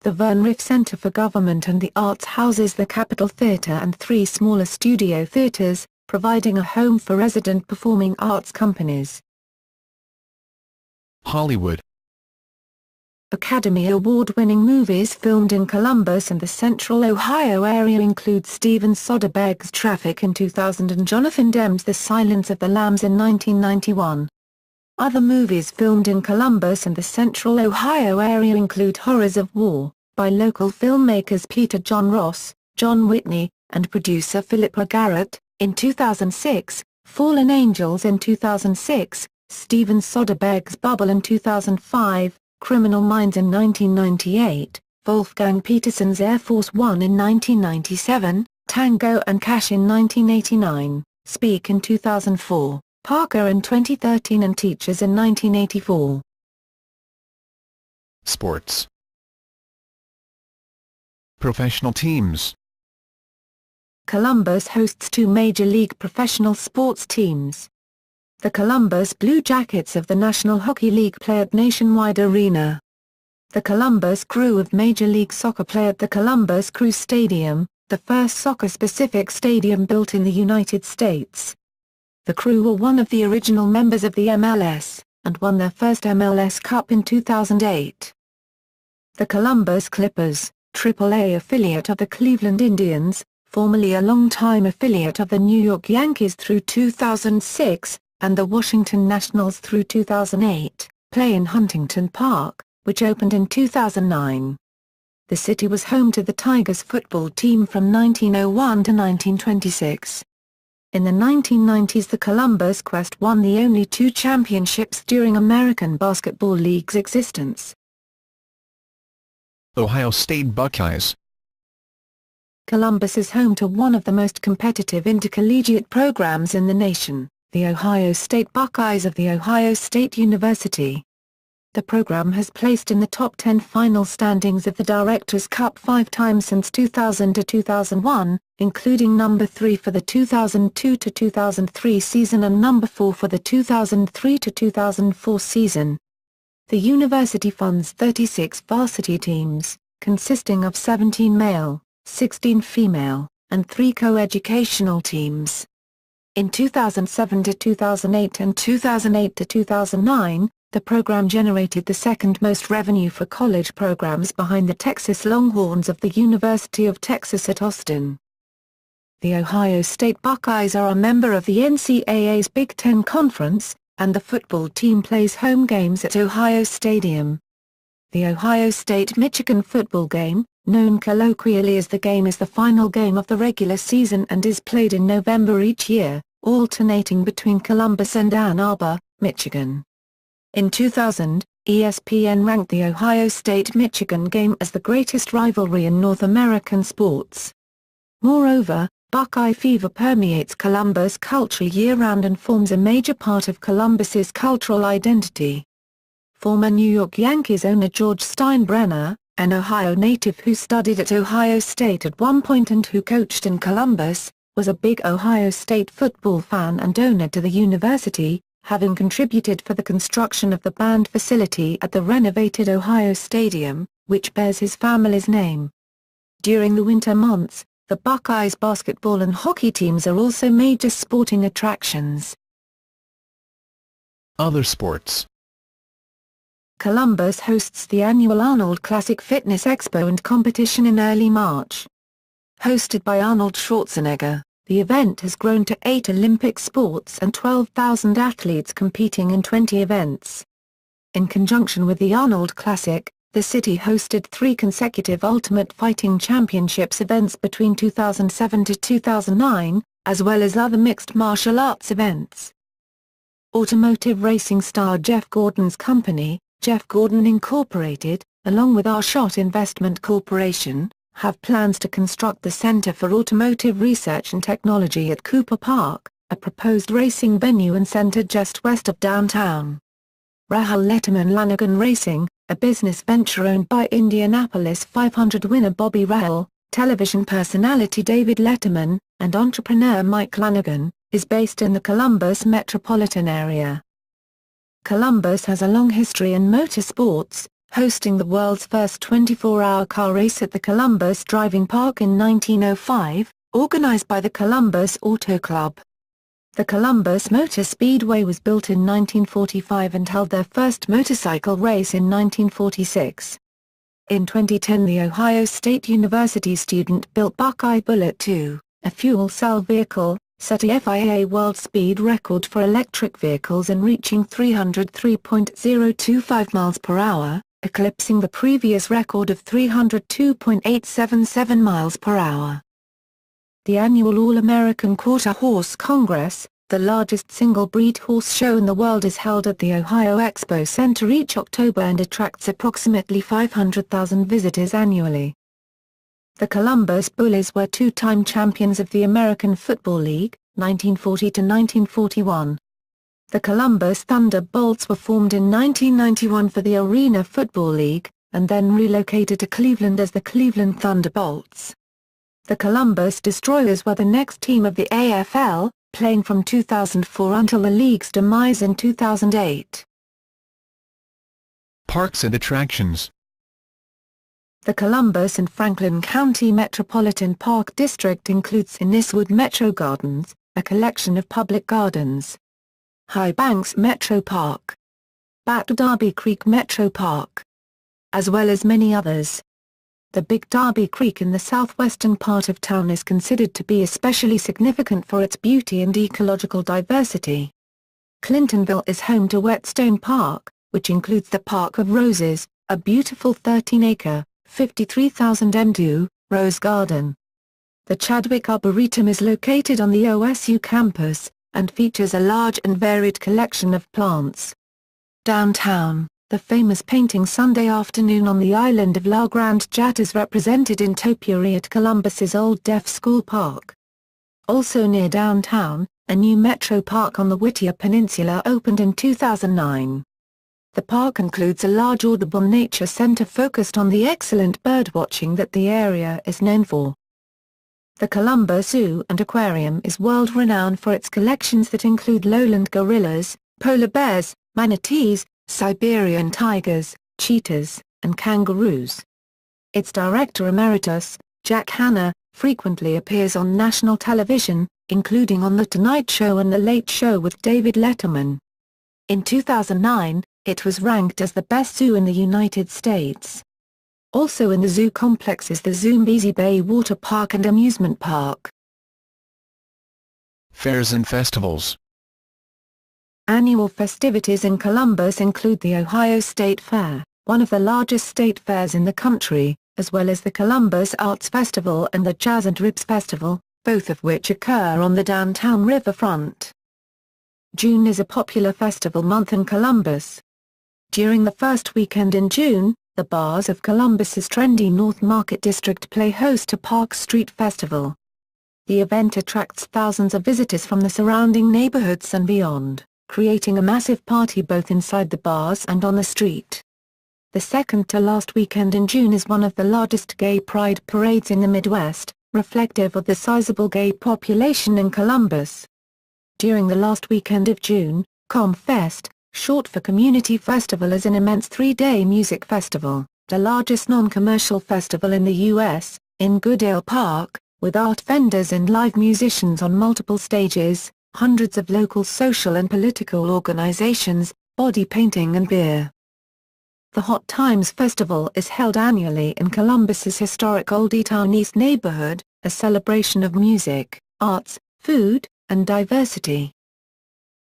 The Vern Riff Center for Government and the Arts houses the Capitol Theatre and 3 smaller studio theaters, providing a home for resident performing arts companies. Hollywood. Academy Award-winning movies filmed in Columbus and the Central Ohio area include Steven Soderbergh's Traffic in 2000 and Jonathan Demme's The Silence of the Lambs in 1991. Other movies filmed in Columbus and the Central Ohio area include Horrors of War, by local filmmakers Peter John Ross, John Whitney, and producer Philippa Garrett, in 2006, Fallen Angels in 2006, Steven Soderbergh's Bubble in 2005, Criminal Minds in 1998, Wolfgang Petersen's Air Force One in 1997, Tango and Cash in 1989, Speak in 2004, Parker in 2013 and Teachers in 1984. Sports. Professional teams. Columbus hosts 2 Major League professional sports teams. The Columbus Blue Jackets of the National Hockey League play at Nationwide Arena. The Columbus Crew of Major League Soccer play at the Columbus Crew Stadium, the first soccer-specific stadium built in the United States. The Crew were one of the original members of the MLS, and won their first MLS Cup in 2008. The Columbus Clippers, AAA affiliate of the Cleveland Indians, formerly a longtime affiliate of the New York Yankees through 2006, and the Washington Nationals through 2008, play in Huntington Park, which opened in 2009. The city was home to the Tigers football team from 1901 to 1926. In the 1990s the Columbus Quest won the only 2 championships during American Basketball League's existence. Ohio State Buckeyes. Columbus is home to one of the most competitive intercollegiate programs in the nation, the Ohio State Buckeyes of The Ohio State University. The program has placed in the top 10 final standings of the Directors' Cup 5 times since 2000 to 2001, including number 3 for the 2002 to 2003 season and number 4 for the 2003 to 2004 season. The university funds 36 varsity teams, consisting of 17 male, 16 female, and 3 co-educational teams. In 2007 to 2008 and 2008 to 2009, the program generated the second most revenue for college programs behind the Texas Longhorns of the University of Texas at Austin. The Ohio State Buckeyes are a member of the NCAA's Big Ten Conference, and the football team plays home games at Ohio Stadium. The Ohio State-Michigan football game, known colloquially as the game, is the final game of the regular season and is played in November each year, alternating between Columbus and Ann Arbor, Michigan. In 2000, ESPN ranked the Ohio State-Michigan game as the greatest rivalry in North American sports. Moreover, Buckeye fever permeates Columbus culture year-round and forms a major part of Columbus's cultural identity. Former New York Yankees owner George Steinbrenner, an Ohio native who studied at Ohio State at one point and who coached in Columbus, was a big Ohio State football fan and donor to the university, having contributed for the construction of the band facility at the renovated Ohio Stadium, which bears his family's name. During the winter months, the Buckeyes basketball and hockey teams are also major sporting attractions. Other sports. Columbus hosts the annual Arnold Classic Fitness Expo and competition in early March. Hosted by Arnold Schwarzenegger, the event has grown to 8 Olympic sports and 12,000 athletes competing in 20 events. In conjunction with the Arnold Classic, the city hosted 3 consecutive Ultimate Fighting Championships events between 2007 to 2009, as well as other mixed martial arts events. Automotive racing star Jeff Gordon's company, Jeff Gordon Incorporated, along with R-Shot Investment Corporation, have plans to construct the Center for Automotive Research and Technology at Cooper Park, a proposed racing venue and center just west of downtown. Rahal Letterman Lanigan Racing, a business venture owned by Indianapolis 500 winner Bobby Rahal, television personality David Letterman, and entrepreneur Mike Lanigan, is based in the Columbus metropolitan area. Columbus has a long history in motorsports, hosting the world's first 24-hour car race at the Columbus Driving Park in 1905, organized by the Columbus Auto Club. The Columbus Motor Speedway was built in 1945 and held their first motorcycle race in 1946. In 2010, the Ohio State University student built Buckeye Bullet 2, a fuel cell vehicle, set a FIA world speed record for electric vehicles in reaching 303.025 miles per hour, eclipsing the previous record of 302.877 miles per hour. The annual All-American Quarter Horse Congress, the largest single-breed horse show in the world, is held at the Ohio Expo Center each October and attracts approximately 500,000 visitors annually. The Columbus Bullies were 2-time champions of the American Football League, 1940 to 1941. The Columbus Thunderbolts were formed in 1991 for the Arena Football League, and then relocated to Cleveland as the Cleveland Thunderbolts. The Columbus Destroyers were the next team of the AFL, playing from 2004 until the league's demise in 2008. Parks and attractions. The Columbus and Franklin County Metropolitan Park District includes Inniswood Metro Gardens, a collection of public gardens, High Banks Metro Park, Battle Darby Creek Metro Park, as well as many others. The Big Darby Creek in the southwestern part of town is considered to be especially significant for its beauty and ecological diversity. Clintonville is home to Whetstone Park, which includes the Park of Roses, a beautiful 13-acre, 53,000 m2, rose garden. The Chadwick Arboretum is located on the OSU campus, and features a large and varied collection of plants. Downtown, the famous painting Sunday Afternoon on the island of La Grande Jatte is represented in topiary at Columbus's Old Deaf School Park. Also near downtown, a new Metro Park on the Whittier Peninsula opened in 2009. The park includes a large Audubon Nature Center focused on the excellent birdwatching that the area is known for. The Columbus Zoo and Aquarium is world-renowned for its collections that include lowland gorillas, polar bears, manatees, Siberian tigers, cheetahs, and kangaroos. Its director emeritus, Jack Hanna, frequently appears on national television, including on The Tonight Show and The Late Show with David Letterman. In 2009, it was ranked as the best zoo in the United States. Also in the zoo complex is the Zoombezi Bay Water Park and Amusement Park. Fairs and festivals. Annual festivities in Columbus include the Ohio State Fair, one of the largest state fairs in the country, as well as the Columbus Arts Festival and the Jazz and Ribs Festival, both of which occur on the downtown riverfront. June is a popular festival month in Columbus. During the first weekend in June, the bars of Columbus's trendy North Market District play host to Park Street Festival. The event attracts thousands of visitors from the surrounding neighborhoods and beyond, creating a massive party both inside the bars and on the street. The second to last weekend in June is one of the largest gay pride parades in the Midwest, reflective of the sizable gay population in Columbus. During the last weekend of June, ComFest, short for Community Festival, is an immense 3-day music festival, the largest non-commercial festival in the U.S., in Goodale Park, with art vendors and live musicians on multiple stages, hundreds of local social and political organizations, body painting and beer. The Hot Times Festival is held annually in Columbus's historic Old Town East neighborhood, a celebration of music, arts, food, and diversity.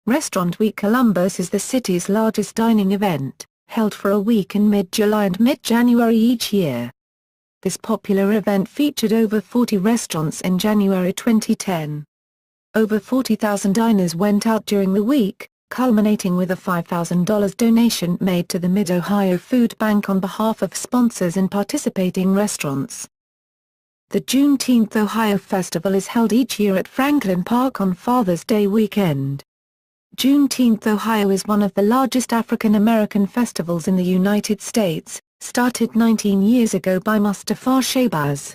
Restaurant Week Columbus is the city's largest dining event, held for a week in mid-July and mid-January each year. This popular event featured over 40 restaurants in January 2010. Over 40,000 diners went out during the week, culminating with a $5,000 donation made to the Mid-Ohio Food Bank on behalf of sponsors and participating restaurants. The Juneteenth Ohio Festival is held each year at Franklin Park on Father's Day weekend. Juneteenth Ohio is one of the largest African American festivals in the United States, started 19 years ago by Mustafa Shabazz.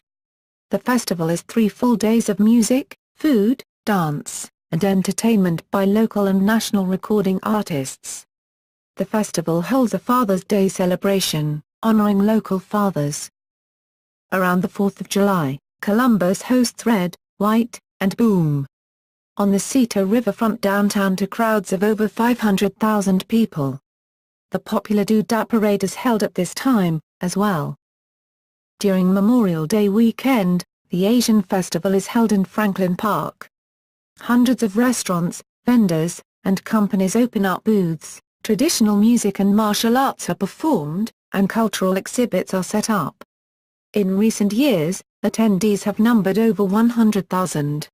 The festival is 3 full days of music, food, dance, and entertainment by local and national recording artists. The festival holds a Father's Day celebration, honoring local fathers. Around the 4th of July, Columbus hosts Red, White, and Boom on the Cedar riverfront downtown to crowds of over 500,000 people. The popular Doo-Dah Parade is held at this time, as well. During Memorial Day weekend, the Asian Festival is held in Franklin Park. Hundreds of restaurants, vendors, and companies open up booths, traditional music and martial arts are performed, and cultural exhibits are set up. In recent years, attendees have numbered over 100,000.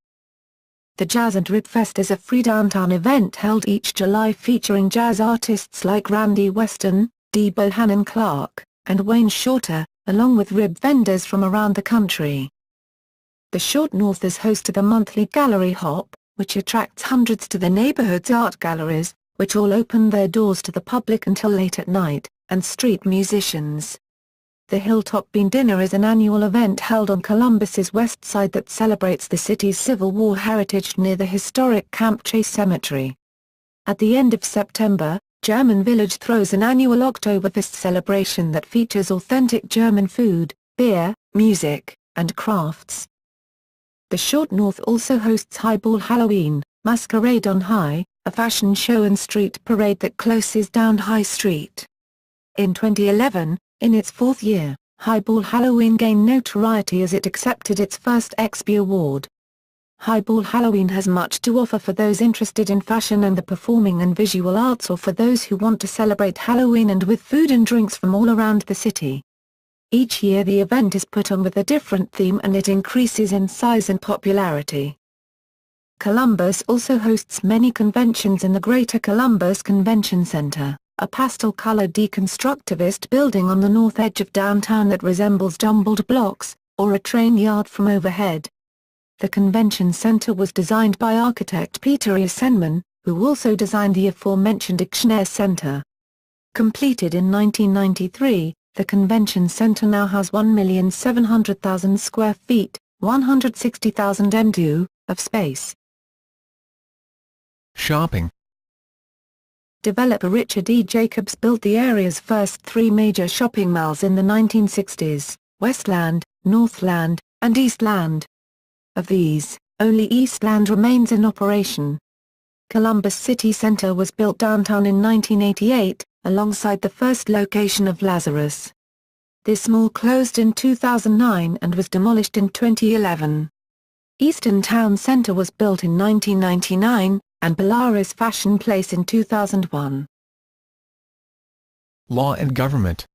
The Jazz and Rib Fest is a free downtown event held each July featuring jazz artists like Randy Weston, Dee Bohannon Clark, and Wayne Shorter, along with rib vendors from around the country. The Short North is host to the monthly Gallery Hop, which attracts hundreds to the neighborhood's art galleries, which all open their doors to the public until late at night, and street musicians. The Hilltop Bean Dinner is an annual event held on Columbus's west side that celebrates the city's Civil War heritage near the historic Camp Chase Cemetery. At the end of September, German Village throws an annual Oktoberfest celebration that features authentic German food, beer, music, and crafts. The Short North also hosts Highball Halloween, Masquerade on High, a fashion show and street parade that closes down High Street. In 2011, in its 4th year, Highball Halloween gained notoriety as it accepted its first XP award. Highball Halloween has much to offer for those interested in fashion and the performing and visual arts, or for those who want to celebrate Halloween and with food and drinks from all around the city. Each year the event is put on with a different theme and it increases in size and popularity. Columbus also hosts many conventions in the Greater Columbus Convention Center, a pastel-colored deconstructivist building on the north edge of downtown that resembles jumbled blocks, or a train yard from overhead. The convention center was designed by architect Peter Eisenman, who also designed the aforementioned Ixchner Center. Completed in 1993, the convention center now has 1,700,000 square feet, 160,000 m2, of space. Shopping. Developer Richard E. Jacobs built the area's first 3 major shopping malls in the 1960s, Westland, Northland, and Eastland. Of these, only Eastland remains in operation. Columbus City Center was built downtown in 1988, alongside the first location of Lazarus. This mall closed in 2009 and was demolished in 2011. Eastern Town Center was built in 1999, and Polaris Fashion Place in 2001. Law and government.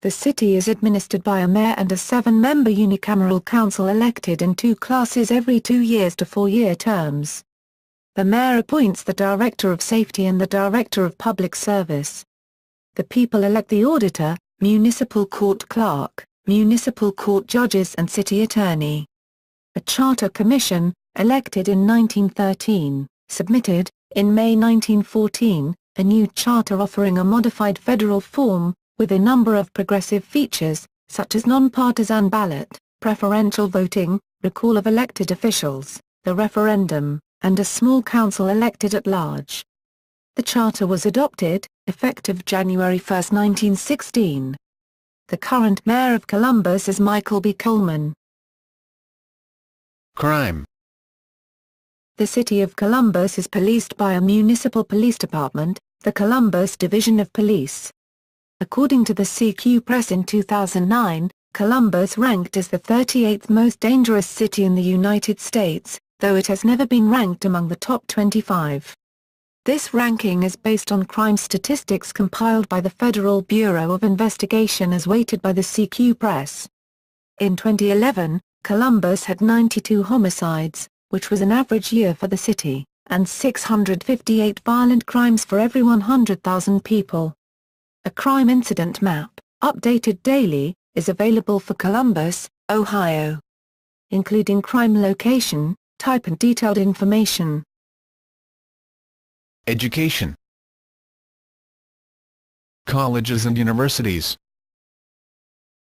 The city is administered by a mayor and a 7-member unicameral council elected in 2 classes every 2 years to 4-year terms. The mayor appoints the Director of Safety and the Director of Public Service. The people elect the auditor, municipal court clerk, municipal court judges and city attorney. A charter commission, elected in 1913, submitted, in May 1914, a new charter offering a modified federal form, with a number of progressive features, such as non-partisan ballot, preferential voting, recall of elected officials, the referendum, and a small council elected at large. The charter was adopted, effective January 1, 1916. The current mayor of Columbus is Michael B. Coleman. Crime. The city of Columbus is policed by a municipal police department, the Columbus Division of Police. According to the CQ Press in 2009, Columbus ranked as the 38th most dangerous city in the United States, though it has never been ranked among the top 25. This ranking is based on crime statistics compiled by the Federal Bureau of Investigation as weighted by the CQ Press. In 2011, Columbus had 92 homicides, which was an average year for the city, and 658 violent crimes for every 100,000 people. A crime incident map, updated daily, is available for Columbus, Ohio, including crime location, type and detailed information. Education. Colleges and universities.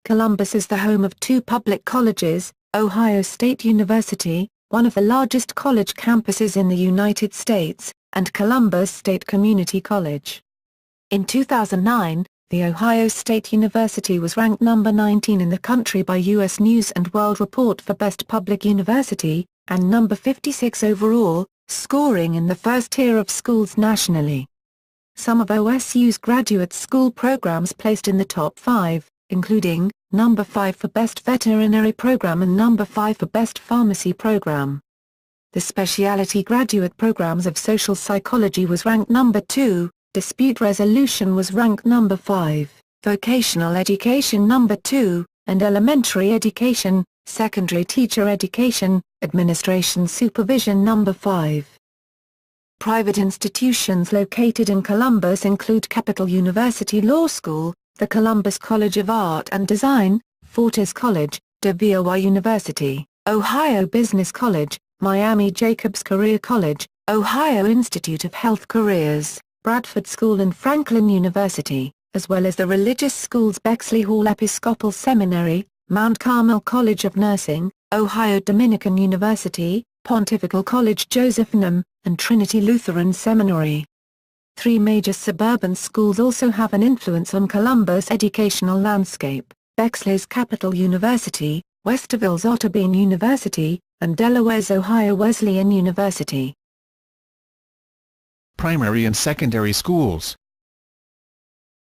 Columbus is the home of 2 public colleges, Ohio State University, one of the largest college campuses in the United States, and Columbus State Community College. In 2009, the Ohio State University was ranked number 19 in the country by U.S. News & World Report for Best Public University, and number 56 overall, scoring in the first tier of schools nationally. Some of OSU's graduate school programs placed in the top 5, including, number 5 for Best Veterinary Program and number 5 for Best Pharmacy Program. The specialty graduate programs of Social Psychology was ranked number 2, Dispute Resolution was ranked number 5, Vocational Education number 2, and Elementary Education, Secondary Teacher Education, Administration Supervision number 5. Private institutions located in Columbus include Capital University Law School, the Columbus College of Art and Design, Fortis College, DeVry University, Ohio Business College, Miami Jacobs Career College, Ohio Institute of Health Careers, Bradford School and Franklin University, as well as the religious schools Bexley Hall Episcopal Seminary, Mount Carmel College of Nursing, Ohio Dominican University, Pontifical College Josephinum, and Trinity Lutheran Seminary. 3 major suburban schools also have an influence on Columbus' educational landscape: Bexley's Capital University, Westerville's Otterbein University, and Delaware's Ohio Wesleyan University. Primary and secondary schools.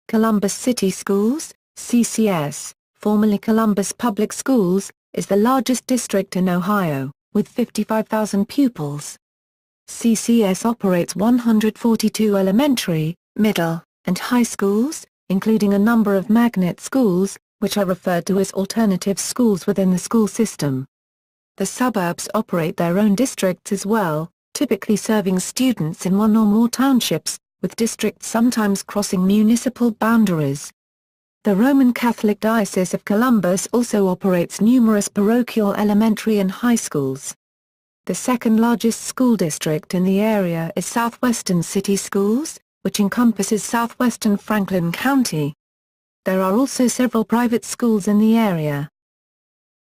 Columbus City Schools, CCS, formerly Columbus Public Schools, is the largest district in Ohio, with 55,000 pupils. CCS operates 142 elementary, middle, and high schools, including a number of magnet schools, which are referred to as alternative schools within the school system. The suburbs operate their own districts as well, typically serving students in one or more townships, with districts sometimes crossing municipal boundaries. The Roman Catholic Diocese of Columbus also operates numerous parochial elementary and high schools. The second largest school district in the area is Southwestern City Schools, which encompasses southwestern Franklin County. There are also several private schools in the area.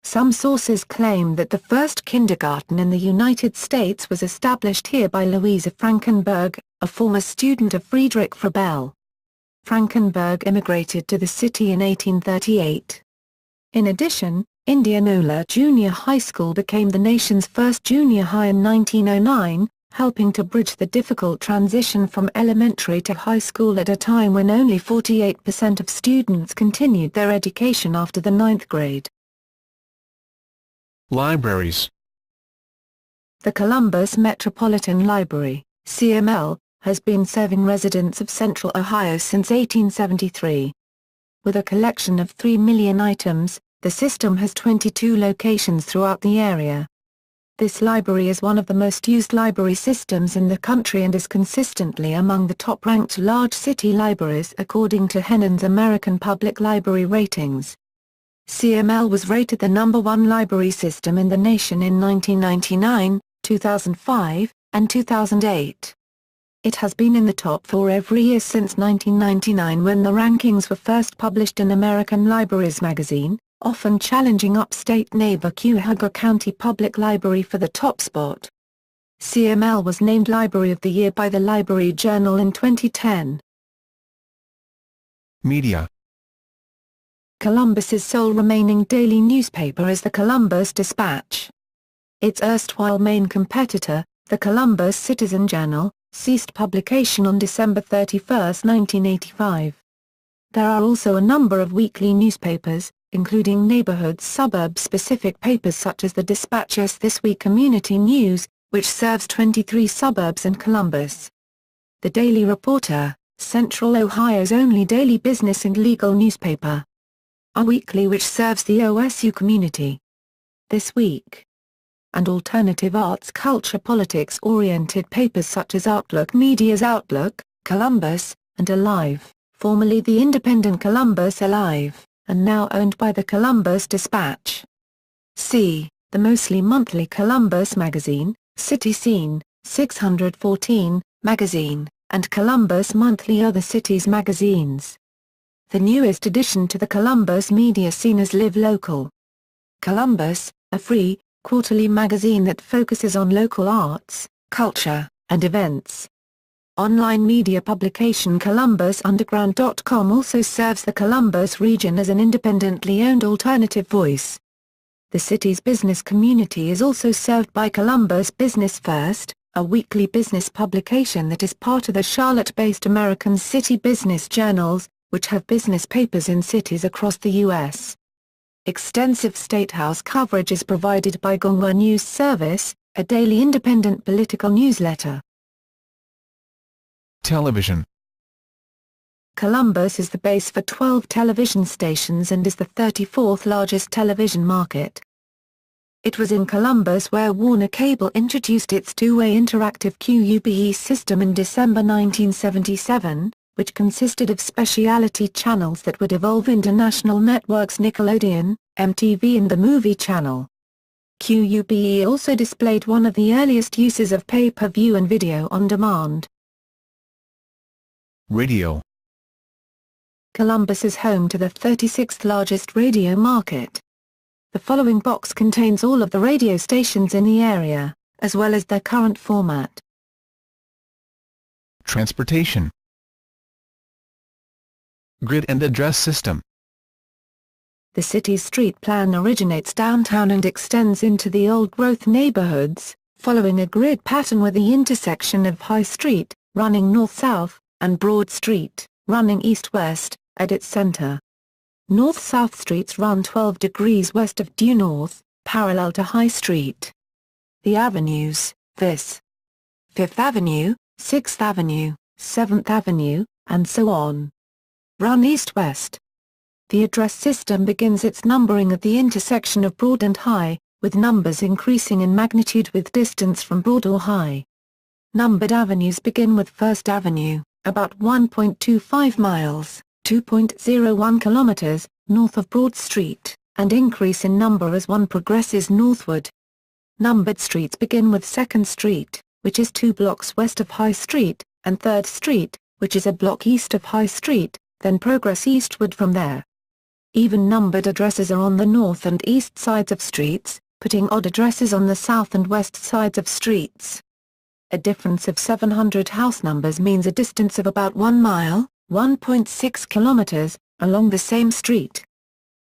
Some sources claim that the first kindergarten in the United States was established here by Louisa Frankenberg, a former student of Friedrich Froebel. Frankenberg immigrated to the city in 1838. In addition, Indianola Junior High School became the nation's first junior high in 1909, helping to bridge the difficult transition from elementary to high school at a time when only 48% of students continued their education after the 9th grade. Libraries. The Columbus Metropolitan Library, CML, has been serving residents of Central Ohio since 1873. With a collection of 3 million items, the system has 22 locations throughout the area. This library is one of the most used library systems in the country and is consistently among the top-ranked large city libraries according to Hennen's American Public Library Ratings. CML was rated the #1 library system in the nation in 1999, 2005, and 2008. It has been in the top 4 every year since 1999 when the rankings were first published in American Libraries magazine, often challenging upstate neighbor Cuyahoga County Public Library for the top spot. CML was named Library of the Year by the Library Journal in 2010. Media. Columbus's sole remaining daily newspaper is the Columbus Dispatch. Its erstwhile main competitor, the Columbus Citizen-Journal, ceased publication on December 31, 1985. There are also a number of weekly newspapers, including neighborhood-suburb-specific papers such as the Dispatch's This Week Community News, which serves 23 suburbs and Columbus. The Daily Reporter, Central Ohio's only daily business and legal newspaper. A Weekly which serves the OSU community. This Week. And alternative arts culture politics-oriented papers such as Outlook Media's Outlook, Columbus, and Alive, formerly the independent Columbus Alive, and now owned by the Columbus Dispatch. C. The mostly monthly Columbus Magazine, City Scene, 614, Magazine, and Columbus Monthly other cities magazines. The newest addition to the Columbus media scene is Live Local. Columbus, a free, quarterly magazine that focuses on local arts, culture, and events. Online media publication ColumbusUnderground.com also serves the Columbus region as an independently owned alternative voice. The city's business community is also served by Columbus Business First, a weekly business publication that is part of the Charlotte-based American City Business Journals, which have business papers in cities across the U.S. Extensive Statehouse coverage is provided by Gongwa News Service, a daily independent political newsletter. Television. Columbus is the base for 12 television stations and is the 34th largest television market. It was in Columbus where Warner Cable introduced its two-way interactive QUBE system in December 1977, which consisted of specialty channels that would evolve into national networks Nickelodeon, MTV and the Movie Channel. QUBE also displayed one of the earliest uses of pay-per-view and video on demand. Radio. Columbus is home to the 36th largest radio market. The following box contains all of the radio stations in the area, as well as their current format. Transportation. Grid and address system. The city's street plan originates downtown and extends into the old-growth neighborhoods, following a grid pattern with the intersection of High Street, running north-south, and Broad Street, running east-west, at its center. North-south streets run 12 degrees west of due north, parallel to High Street. The avenues, viz. 5th Avenue, 6th Avenue, 7th Avenue, and so on, run east-west. The address system begins its numbering at the intersection of Broad and High, with numbers increasing in magnitude with distance from Broad or High. Numbered avenues begin with 1st Avenue, about 1.25 miles, 2.01 kilometers, north of Broad Street, and increase in number as one progresses northward. Numbered streets begin with 2nd Street, which is 2 blocks west of High Street, and 3rd Street, which is a block east of High Street, then progress eastward from there. Even numbered addresses are on the north and east sides of streets, putting odd addresses on the south and west sides of streets. A difference of 700 house numbers means a distance of about 1 mile, 1.6 kilometers, along the same street.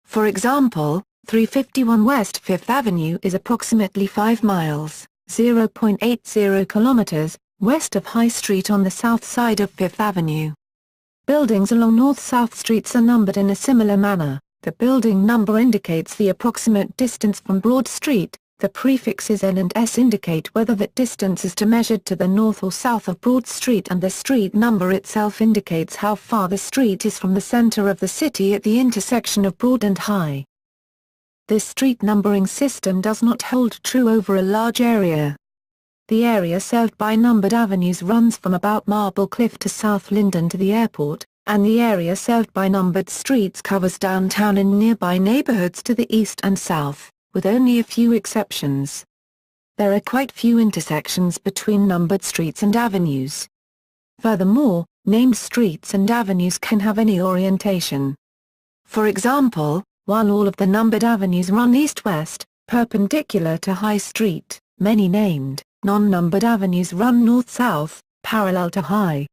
For example, 351 West 5th Avenue is approximately 5 miles, 0.80 kilometers, west of High Street on the south side of 5th Avenue. Buildings along north-south streets are numbered in a similar manner. The building number indicates the approximate distance from Broad Street, The prefixes N and S indicate whether that distance is to measured to the north or south of Broad Street, and the street number itself indicates how far the street is from the center of the city at the intersection of Broad and High. This street numbering system does not hold true over a large area. The area served by numbered avenues runs from about Marble Cliff to South Linden to the airport, and the area served by numbered streets covers downtown and nearby neighborhoods to the east and south, with only a few exceptions. There are quite few intersections between numbered streets and avenues. Furthermore, named streets and avenues can have any orientation. For example, while all of the numbered avenues run east-west, perpendicular to High Street, many named, non-numbered avenues run north-south, parallel to High.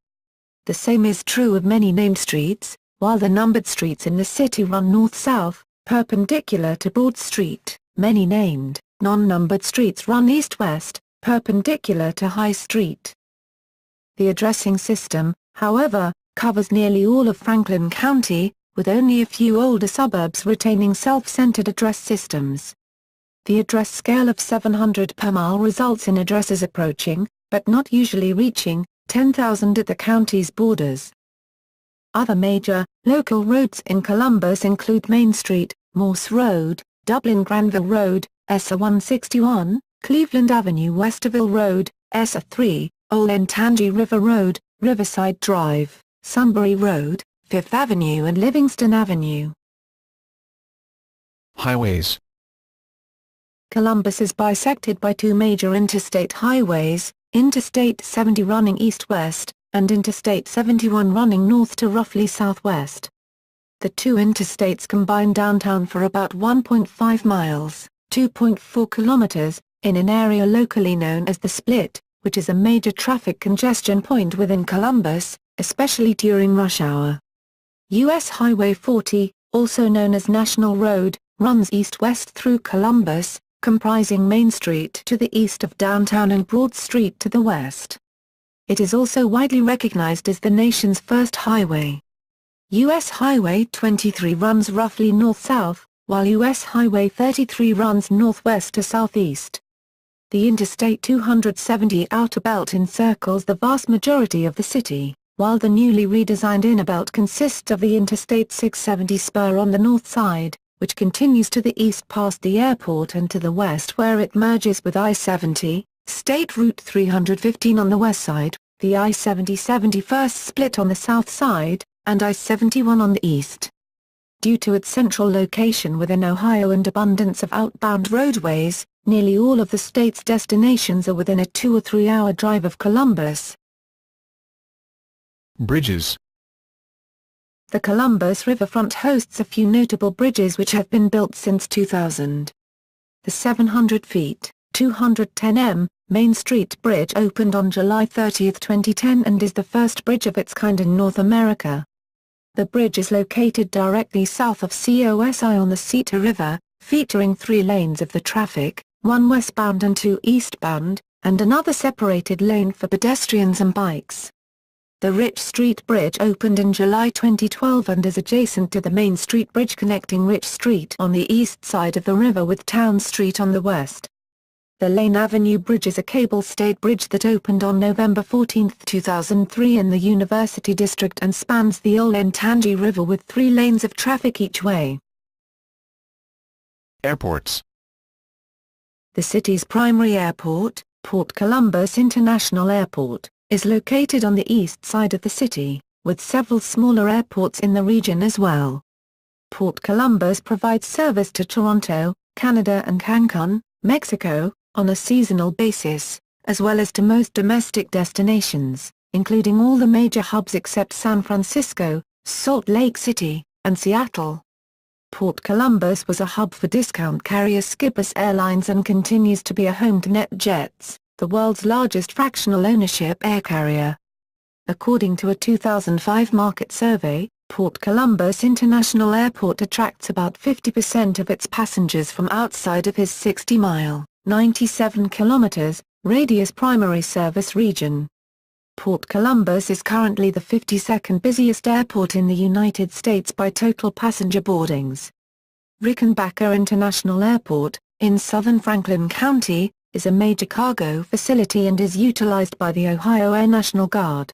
The same is true of many named streets, while the numbered streets in the city run north-south, perpendicular to Broad Street. Many named, non-numbered streets run east-west, perpendicular to High Street. The addressing system, however, covers nearly all of Franklin County, with only a few older suburbs retaining self-centered address systems. The address scale of 700 per mile results in addresses approaching, but not usually reaching, 10,000 at the county's borders. Other major, local roads in Columbus include Main Street, Morse Road, Dublin Granville Road, ESA 161, Cleveland Avenue, Westerville Road, ESA 3, Olentangy River Road, Riverside Drive, Sunbury Road, Fifth Avenue and Livingston Avenue. Highways. Columbus is bisected by two major interstate highways, Interstate 70 running east-west, and Interstate 71 running north to roughly southwest. The two interstates combine downtown for about 1.5 miles, 2.4 kilometers, in an area locally known as the Split, which is a major traffic congestion point within Columbus, especially during rush hour. U.S. Highway 40, also known as National Road, runs east-west through Columbus, comprising Main Street to the east of downtown and Broad Street to the west. It is also widely recognized as the nation's first highway. U.S. Highway 23 runs roughly north-south, while U.S. Highway 33 runs northwest to southeast. The Interstate 270 outer belt encircles the vast majority of the city, while the newly redesigned inner belt consists of the Interstate 670 spur on the north side, which continues to the east past the airport, and to the west where it merges with I-70, State Route 315 on the west side, the I-70 71st split on the south side, and I-71 on the east. Due to its central location within Ohio and abundance of outbound roadways, nearly all of the state's destinations are within a 2 or 3 hour drive of Columbus. Bridges. The Columbus riverfront hosts a few notable bridges which have been built since 2000. The 700 feet, 210 m, Main Street Bridge opened on July 30, 2010 and is the first bridge of its kind in North America. The bridge is located directly south of COSI on the Cedar River, featuring 3 lanes of the traffic, 1 westbound and 2 eastbound, and another separated lane for pedestrians and bikes. The Rich Street Bridge opened in July 2012 and is adjacent to the Main Street Bridge connecting Rich Street on the east side of the river with Town Street on the west. The Lane Avenue Bridge is a cable-stayed bridge that opened on November 14, 2003 in the University District and spans the Olentangy River with 3 lanes of traffic each way. Airports. The city's primary airport, Port Columbus International Airport, is located on the east side of the city, with several smaller airports in the region as well. Port Columbus provides service to Toronto, Canada and Cancun, Mexico, on a seasonal basis, as well as to most domestic destinations, including all the major hubs except San Francisco, Salt Lake City, and Seattle. Port Columbus was a hub for discount carrier Skippers Airlines and continues to be a home to NetJets, the world's largest fractional ownership air carrier. According to a 2005 market survey, Port Columbus International Airport attracts about 50% of its passengers from outside of his 60-mile, 97 kilometers, radius primary service region. Port Columbus is currently the 52nd busiest airport in the United States by total passenger boardings. Rickenbacker International Airport, in southern Franklin County, is a major cargo facility and is utilized by the Ohio Air National Guard.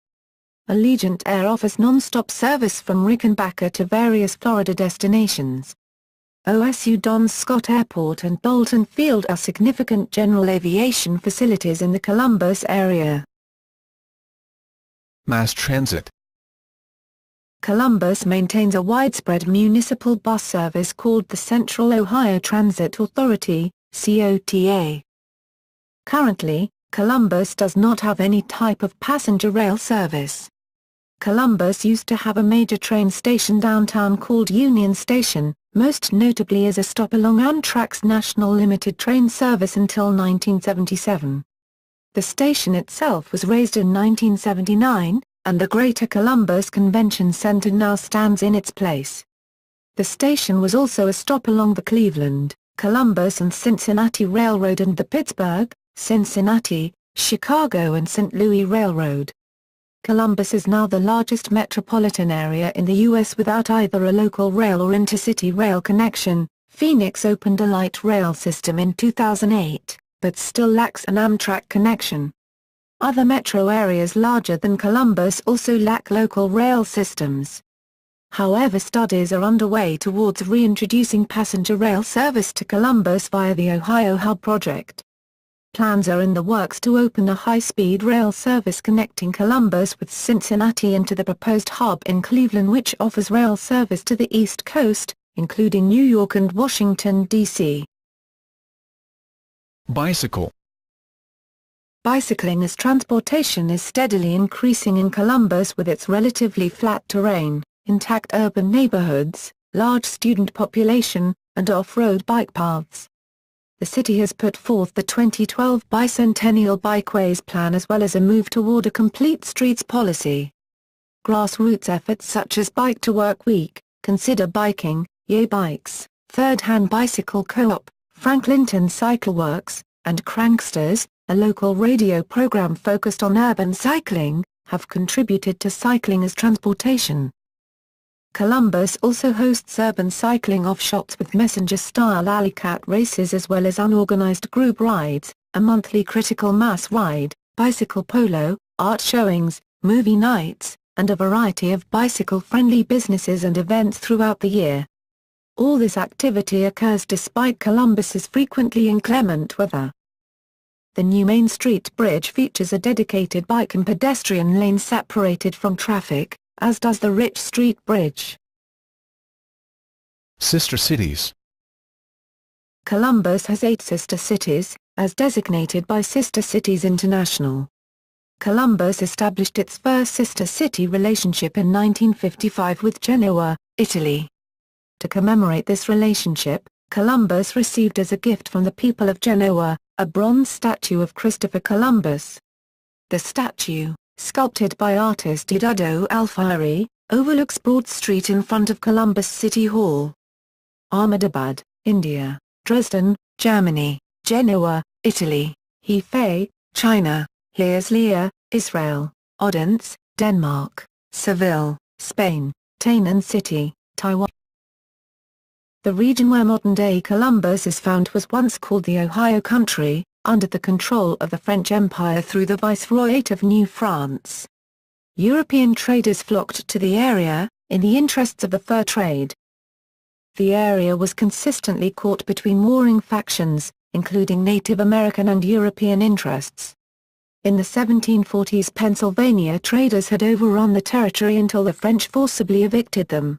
Allegiant Air offers non-stop service from Rickenbacker to various Florida destinations. OSU Don Scott Airport and Bolton Field are significant general aviation facilities in the Columbus area. Mass transit. Columbus maintains a widespread municipal bus service called the Central Ohio Transit Authority, COTA. Currently, Columbus does not have any type of passenger rail service. Columbus used to have a major train station downtown called Union Station, most notably as a stop along Amtrak's National Limited train service until 1977. The station itself was raised in 1979, and the Greater Columbus Convention Center now stands in its place. The station was also a stop along the Cleveland, Columbus and Cincinnati Railroad and the Pittsburgh, Cincinnati, Chicago and St. Louis Railroad. Columbus is now the largest metropolitan area in the U.S. without either a local rail or intercity rail connection. Phoenix opened a light rail system in 2008, but still lacks an Amtrak connection. Other metro areas larger than Columbus also lack local rail systems. However, studies are underway towards reintroducing passenger rail service to Columbus via the Ohio Hub project. Plans are in the works to open a high-speed rail service connecting Columbus with Cincinnati and to the proposed hub in Cleveland, which offers rail service to the East Coast, including New York and Washington, D.C. Bicycle. Bicycling as transportation is steadily increasing in Columbus with its relatively flat terrain, intact urban neighborhoods, large student population, and off-road bike paths. The city has put forth the 2012 Bicentennial Bikeways Plan as well as a move toward a complete streets policy. Grassroots efforts such as Bike to Work Week, Consider Biking, Yay Bikes, Third Hand Bicycle Co-op, Franklinton Cycle Works, and Cranksters, a local radio program focused on urban cycling, have contributed to cycling as transportation. Columbus also hosts urban cycling offshoots with messenger-style alley cat races as well as unorganized group rides, a monthly critical mass ride, bicycle polo, art showings, movie nights, and a variety of bicycle-friendly businesses and events throughout the year. All this activity occurs despite Columbus's frequently inclement weather. The new Main Street Bridge features a dedicated bike and pedestrian lane separated from traffic, as does the Rich Street Bridge. Sister cities. Columbus has 8 sister cities, as designated by Sister Cities International. Columbus established its first sister city relationship in 1955 with Genoa, Italy. To commemorate this relationship, Columbus received as a gift from the people of Genoa, a bronze statue of Christopher Columbus. The statue, sculpted by artist Eduardo Alfieri, overlooks Broad Street in front of Columbus City Hall. Ahmedabad, India, Dresden, Germany, Genoa, Italy, Hefei, China, Herzliya, Israel, Odense, Denmark, Seville, Spain, Tainan City, Taiwan. The region where modern-day Columbus is found was once called the Ohio Country, under the control of the French Empire through the Viceroyate of New France. European traders flocked to the area, in the interests of the fur trade. The area was consistently caught between warring factions, including Native American and European interests. In the 1740s, Pennsylvania traders had overrun the territory until the French forcibly evicted them.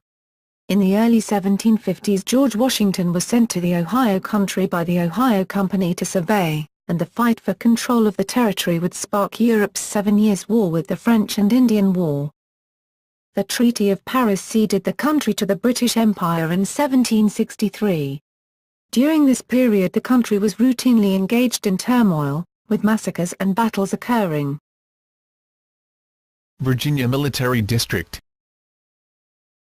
In the early 1750s, George Washington was sent to the Ohio Country by the Ohio Company to survey, and the fight for control of the territory would spark Europe's 7 Years' War with the French and Indian War. The Treaty of Paris ceded the country to the British Empire in 1763. During this period the country was routinely engaged in turmoil, with massacres and battles occurring. Virginia Military District.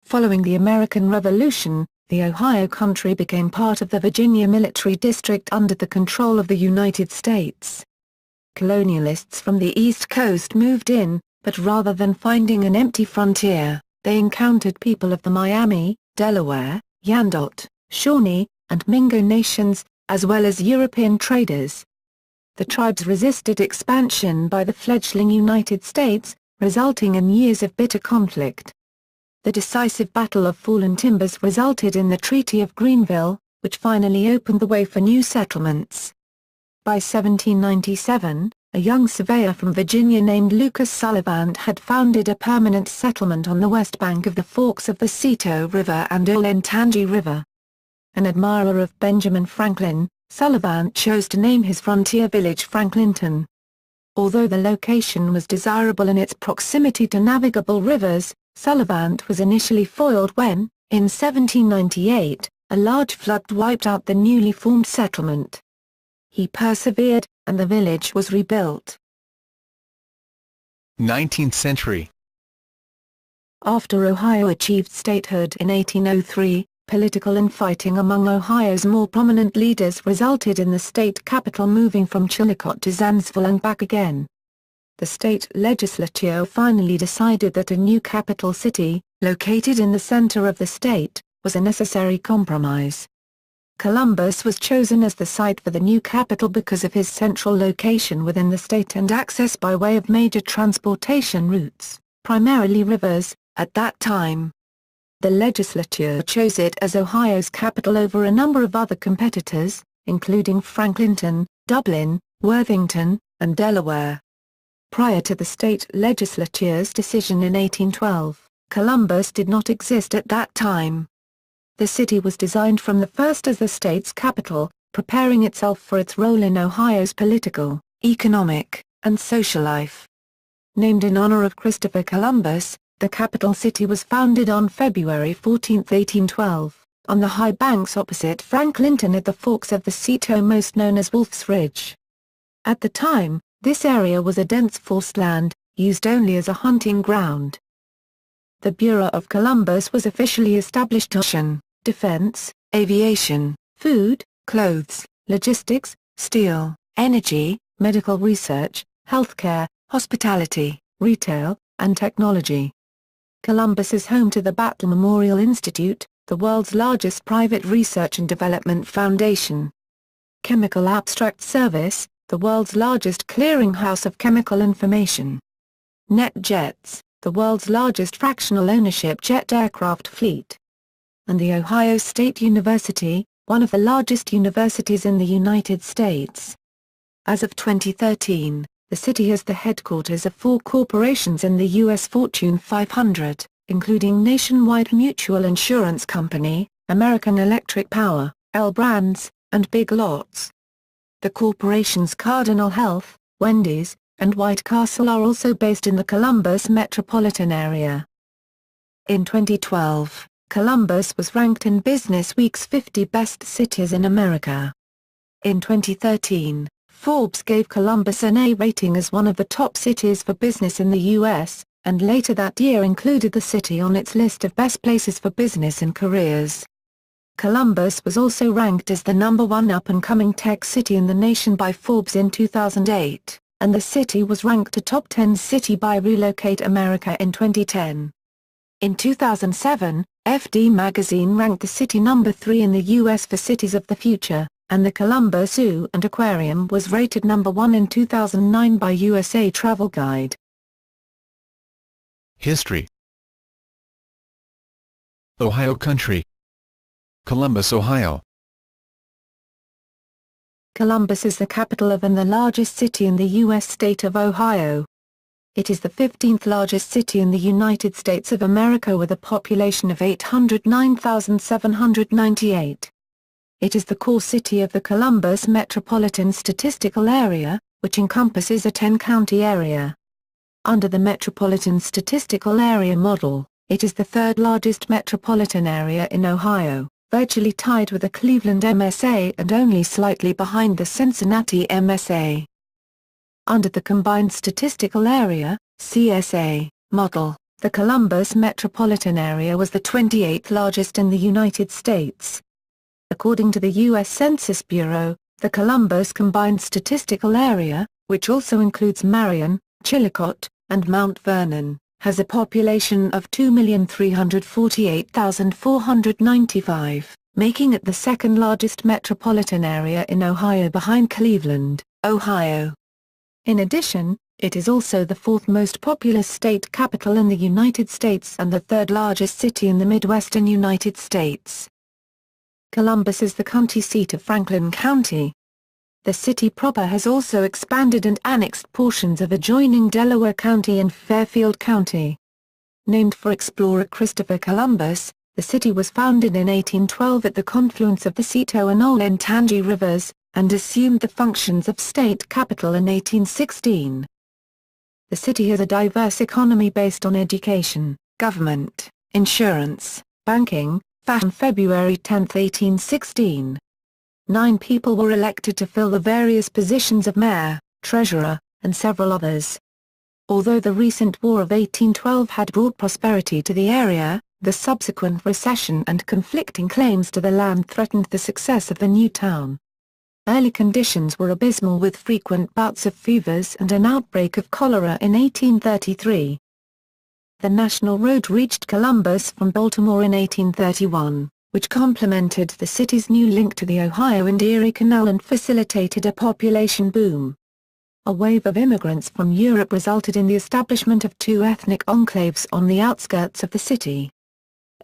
Following the American Revolution, the Ohio Country became part of the Virginia Military District under the control of the United States. Colonialists from the East Coast moved in, but rather than finding an empty frontier, they encountered people of the Miami, Delaware, Yandot, Shawnee, and Mingo nations, as well as European traders. The tribes resisted expansion by the fledgling United States, resulting in years of bitter conflict. The decisive Battle of Fallen Timbers resulted in the Treaty of Greenville, which finally opened the way for new settlements. By 1797, a young surveyor from Virginia named Lucas Sullivan had founded a permanent settlement on the west bank of the forks of the Cito River and Olentangy River. An admirer of Benjamin Franklin, Sullivan chose to name his frontier village Franklinton. Although the location was desirable in its proximity to navigable rivers, Sullivan was initially foiled when, in 1798, a large flood wiped out the newly formed settlement. He persevered, and the village was rebuilt. 19th century. After Ohio achieved statehood in 1803, political infighting among Ohio's more prominent leaders resulted in the state capital moving from Chillicothe to Zanesville and back again. The state legislature finally decided that a new capital city, located in the center of the state, was a necessary compromise. Columbus was chosen as the site for the new capital because of his central location within the state and access by way of major transportation routes, primarily rivers, at that time. The legislature chose it as Ohio's capital over a number of other competitors, including Franklinton, Dublin, Worthington, and Delaware. Prior to the state legislature's decision in 1812, Columbus did not exist at that time. The city was designed from the first as the state's capital, preparing itself for its role in Ohio's political, economic, and social life. Named in honor of Christopher Columbus, the capital city was founded on February 14, 1812, on the high banks opposite Franklinton at the forks of the Cito, most known as Wolf's Ridge. At the time, this area was a dense forest land, used only as a hunting ground. The Bureau of Columbus was officially established ocean, defense, aviation, food, clothes, logistics, steel, energy, medical research, healthcare, hospitality, retail, and technology. Columbus is home to the Battle Memorial Institute, the world's largest private research and development foundation. Chemical Abstract Service, the world's largest clearinghouse of chemical information. NetJets, the world's largest fractional ownership jet aircraft fleet. And the Ohio State University, one of the largest universities in the United States. As of 2013, the city has the headquarters of 4 corporations in the U.S. Fortune 500, including Nationwide Mutual Insurance Company, American Electric Power, L Brands, and Big Lots. The corporations Cardinal Health, Wendy's, and White Castle are also based in the Columbus metropolitan area. In 2012, Columbus was ranked in Businessweek's 50 Best Cities in America. In 2013, Forbes gave Columbus an A rating as one of the top cities for business in the U.S., and later that year included the city on its list of best places for business and careers. Columbus was also ranked as the #1 up-and-coming tech city in the nation by Forbes in 2008, and the city was ranked a top 10 city by Relocate America in 2010. In 2007, FD magazine ranked the city #3 in the U.S. for Cities of the Future, and the Columbus Zoo and Aquarium was rated #1 in 2009 by USA Travel Guide. History. Ohio country. Columbus, Ohio. Columbus is the capital of and the largest city in the U.S. state of Ohio. It is the 15th largest city in the United States of America with a population of 809,798. It is the core city of the Columbus Metropolitan Statistical Area, which encompasses a 10-county area. Under the Metropolitan Statistical Area model, it is the third largest metropolitan area in Ohio, virtually tied with the Cleveland MSA and only slightly behind the Cincinnati MSA. Under the Combined Statistical Area (CSA) model, the Columbus metropolitan area was the 28th largest in the United States. According to the U.S. Census Bureau, the Columbus Combined Statistical Area, which also includes Marion, Chillicothe, and Mount Vernon, has a population of 2,348,495. making it the second largest metropolitan area in Ohio behind Cleveland, Ohio. In addition, it is also the fourth most populous state capital in the United States and the third largest city in the Midwestern United States. Columbus is the county seat of Franklin County. The city proper has also expanded and annexed portions of adjoining Delaware County and Fairfield County. Named for explorer Christopher Columbus, the city was founded in 1812 at the confluence of the Cito and Olentangy rivers, and assumed the functions of state capital in 1816. The city has a diverse economy based on education, government, insurance, banking, fashion. February 10, 1816. 9 people were elected to fill the various positions of mayor, treasurer, and several others. Although the recent War of 1812 had brought prosperity to the area, the subsequent recession and conflicting claims to the land threatened the success of the new town. Early conditions were abysmal with frequent bouts of fevers and an outbreak of cholera in 1833. The national road reached Columbus from Baltimore in 1831, which complemented the city's new link to the Ohio and Erie Canal and facilitated a population boom. A wave of immigrants from Europe resulted in the establishment of 2 ethnic enclaves on the outskirts of the city.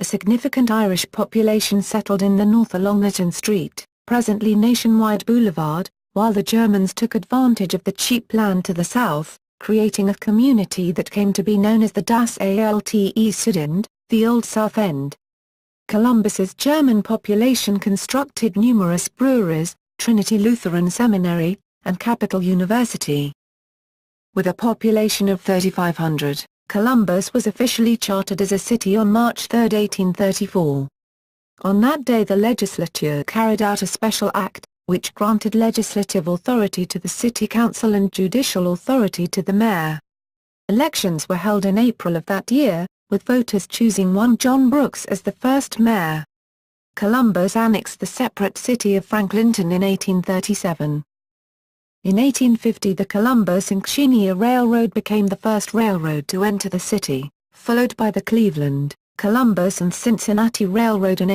A significant Irish population settled in the north along Newton Street, presently Nationwide Boulevard, while the Germans took advantage of the cheap land to the south, creating a community that came to be known as the Das Alte Südend, the Old South End. Columbus's German population constructed numerous breweries, Trinity Lutheran Seminary, and Capital University. With a population of 3,500, Columbus was officially chartered as a city on March 3, 1834. On that day the legislature carried out a special act, which granted legislative authority to the city council and judicial authority to the mayor. Elections were held in April of that year, with voters choosing one John Brooks as the first mayor. Columbus annexed the separate city of Franklinton in 1837. In 1850 the Columbus and Xenia Railroad became the first railroad to enter the city, followed by the Cleveland, Columbus and Cincinnati Railroad in